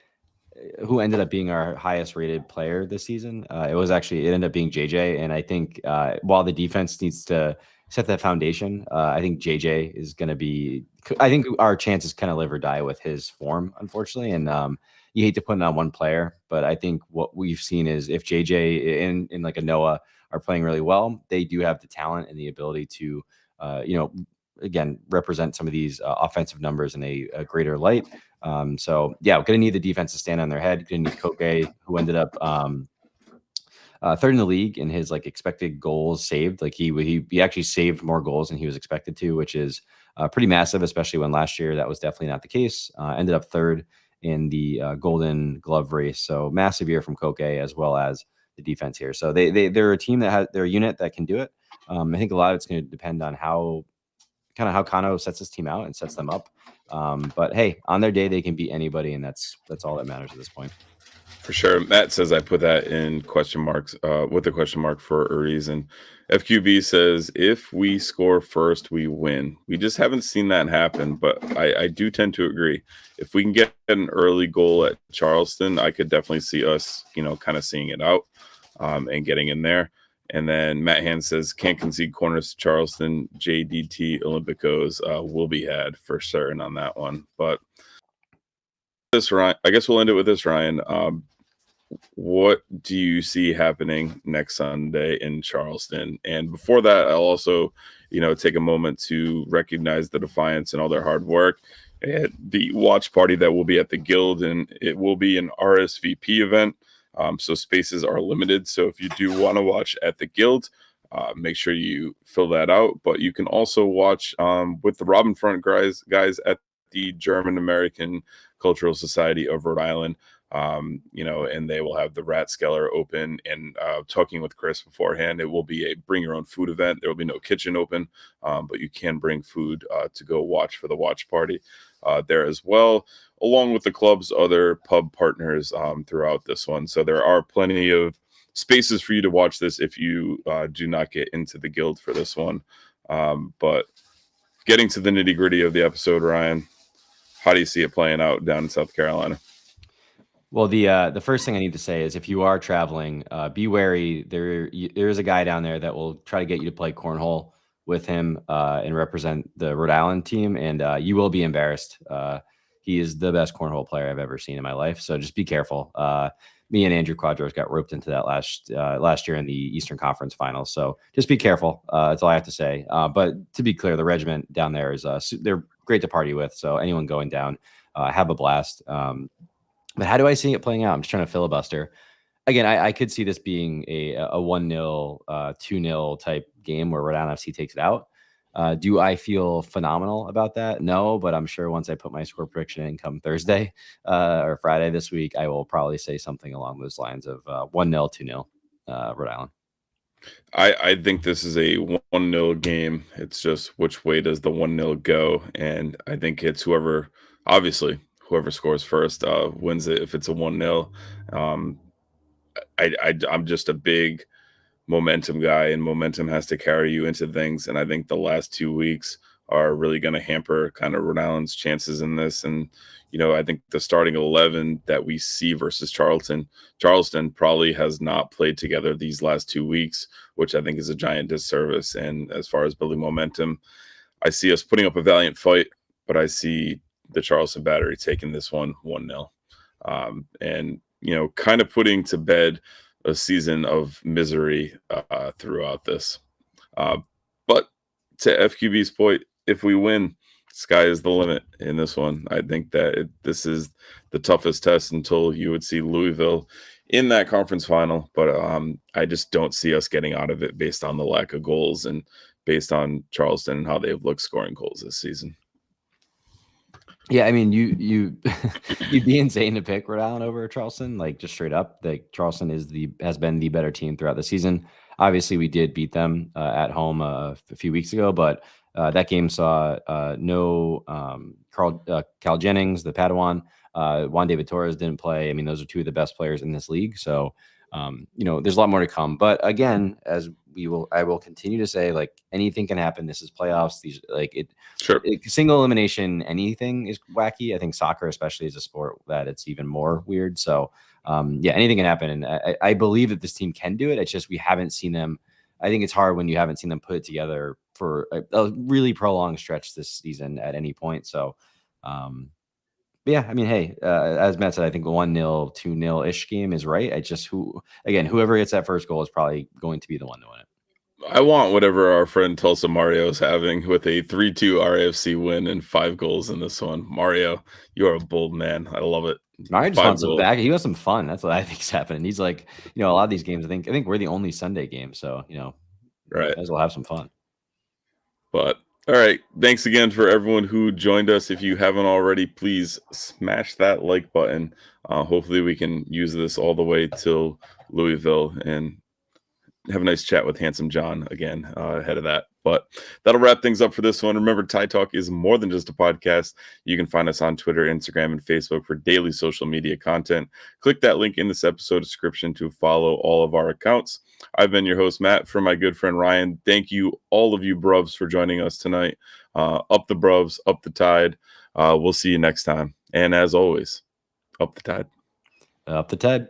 Speaker 2: who ended up being our highest rated player this season, it ended up being JJ. And I think while the defense needs to set that foundation, I think JJ is going to be. I think our chances kind of live or die with his form, unfortunately. And you hate to put it on one player, but I think what we've seen is if JJ and like a Noah are playing really well, they do have the talent and the ability to, again, represent some of these offensive numbers in a greater light. So yeah, we're going to need the defense to stand on their head. Going to need Koke, who ended up third in the league in his expected goals saved. Like he actually saved more goals than he was expected to, which is pretty massive, especially when last year that was definitely not the case. Ended up third in the Golden Glove race. So massive year from Koke as well as the defense here. So they're a team that has their unit that can do it. I think a lot of it's going to depend on how Kano sets his team out and sets them up. But hey, on their day, they can beat anybody, and that's all that matters at this point.
Speaker 1: For sure. Matt says I put that in question marks with a question mark for a reason. FQB says if we score first, we win. We just haven't seen that happen, but I do tend to agree. If we can get an early goal at Charleston, I could definitely see us, kind of seeing it out and getting in there. And then Matt Hand says can't concede corners to Charleston. JDT Olympicos will be had for certain on that one. But this, Ryan, I guess we'll end it with this, Ryan. What do you see happening next Sunday in Charleston? And before that, I'll also, take a moment to recognize the Defiance and all their hard work at the watch party that will be at the Guild, and it will be an RSVP event. So spaces are limited. So if you do want to watch at the Guild, make sure you fill that out. But you can also watch with the Robin Front guys at the German American Cultural Society of Rhode Island. And they will have the Ratskeller open, and talking with Chris beforehand, it will be a bring your own food event. There will be no kitchen open, but you can bring food to go watch for the watch party there as well, along with the club's other pub partners throughout this one. So there are plenty of spaces for you to watch this if you do not get into the Guild for this one. But getting to the nitty gritty of the episode, Ryan, how do you see it playing out down in South Carolina?
Speaker 2: Well, the first thing I need to say is if you are traveling, be wary. There is a guy down there that will try to get you to play cornhole with him and represent the Rhode Island team, and you will be embarrassed. He is the best cornhole player I've ever seen in my life, so just be careful. Me and Andrew Quadros got roped into that last year in the Eastern Conference Finals, so just be careful. That's all I have to say. But to be clear, the regiment down there is they're great to party with, so anyone going down, have a blast. But how do I see it playing out? I'm just trying to filibuster. Again, I could see this being a 1-0, 2-0 type game where Rhode Island FC takes it out. Do I feel phenomenal about that? No, but I'm sure once I put my score prediction in come Thursday or Friday this week, I will probably say something along those lines of 1-0, 2-0 Rhode Island.
Speaker 1: I think this is a 1-0 game. It's just which way does the 1-0 go? And I think it's obviously, whoever scores first wins it if it's a 1-0. Um, I'm just a big momentum guy, and momentum has to carry you into things. And I think the last 2 weeks are really going to hamper kind of Rhode Island's chances in this. And, I think the starting 11 that we see versus Charleston probably has not played together these last 2 weeks, which I think is a giant disservice. And as far as building momentum, I see us putting up a valiant fight, but I see the Charleston Battery taking this one 1-0. And, kind of putting to bed a season of misery throughout this. But to FQB's point, if we win, sky is the limit in this one. I think that this is the toughest test until you would see Louisville in that conference final. But I just don't see us getting out of it based on the lack of goals and based on Charleston and how they've looked scoring goals this season.
Speaker 2: Yeah, I mean, you'd be insane to pick Rhode Island over Charleston, like just straight up. Like Charleston has been the better team throughout the season. Obviously, we did beat them at home a few weeks ago, but that game saw no Cal Jennings, the Padawan. Juan David Torres didn't play. I mean, those are two of the best players in this league. So, there's a lot more to come. But again, I will continue to say, like, anything can happen. This is playoffs.
Speaker 1: Sure.
Speaker 2: Single elimination, anything is wacky. I think soccer, especially, is a sport that it's even more weird. So, anything can happen. And I believe that this team can do it. It's just we haven't seen them. I think it's hard when you haven't seen them put it together for a really prolonged stretch this season at any point. So, yeah, I mean, hey, as Matt said, I think the 1-0, 2-0 ish game is right. Whoever gets that first goal is probably going to be the one to win it.
Speaker 1: I want whatever our friend Tulsa Mario is having with a 3-2 RIFC win and 5 goals in this one. Mario, you are a bold man. I love it.
Speaker 2: Mario just wants some back. He wants some fun. That's what I think is happening. He's like, a lot of these games, I think we're the only Sunday game. So,
Speaker 1: right.
Speaker 2: Guys will have some fun.
Speaker 1: But all right. Thanks again for everyone who joined us. If you haven't already, please smash that like button. Hopefully we can use this all the way till Louisville and have a nice chat with Handsome John again ahead of that. But that'll wrap things up for this one. Remember, Tide Talk is more than just a podcast. You can find us on Twitter, Instagram, and Facebook for daily social media content. Click that link in this episode description to follow all of our accounts. I've been your host, Matt, for my good friend Ryan. Thank you, all of you Bruvs, for joining us tonight. Up the Bruvs, up the Tide. We'll see you next time. And as always, up the Tide.
Speaker 2: Up the Tide.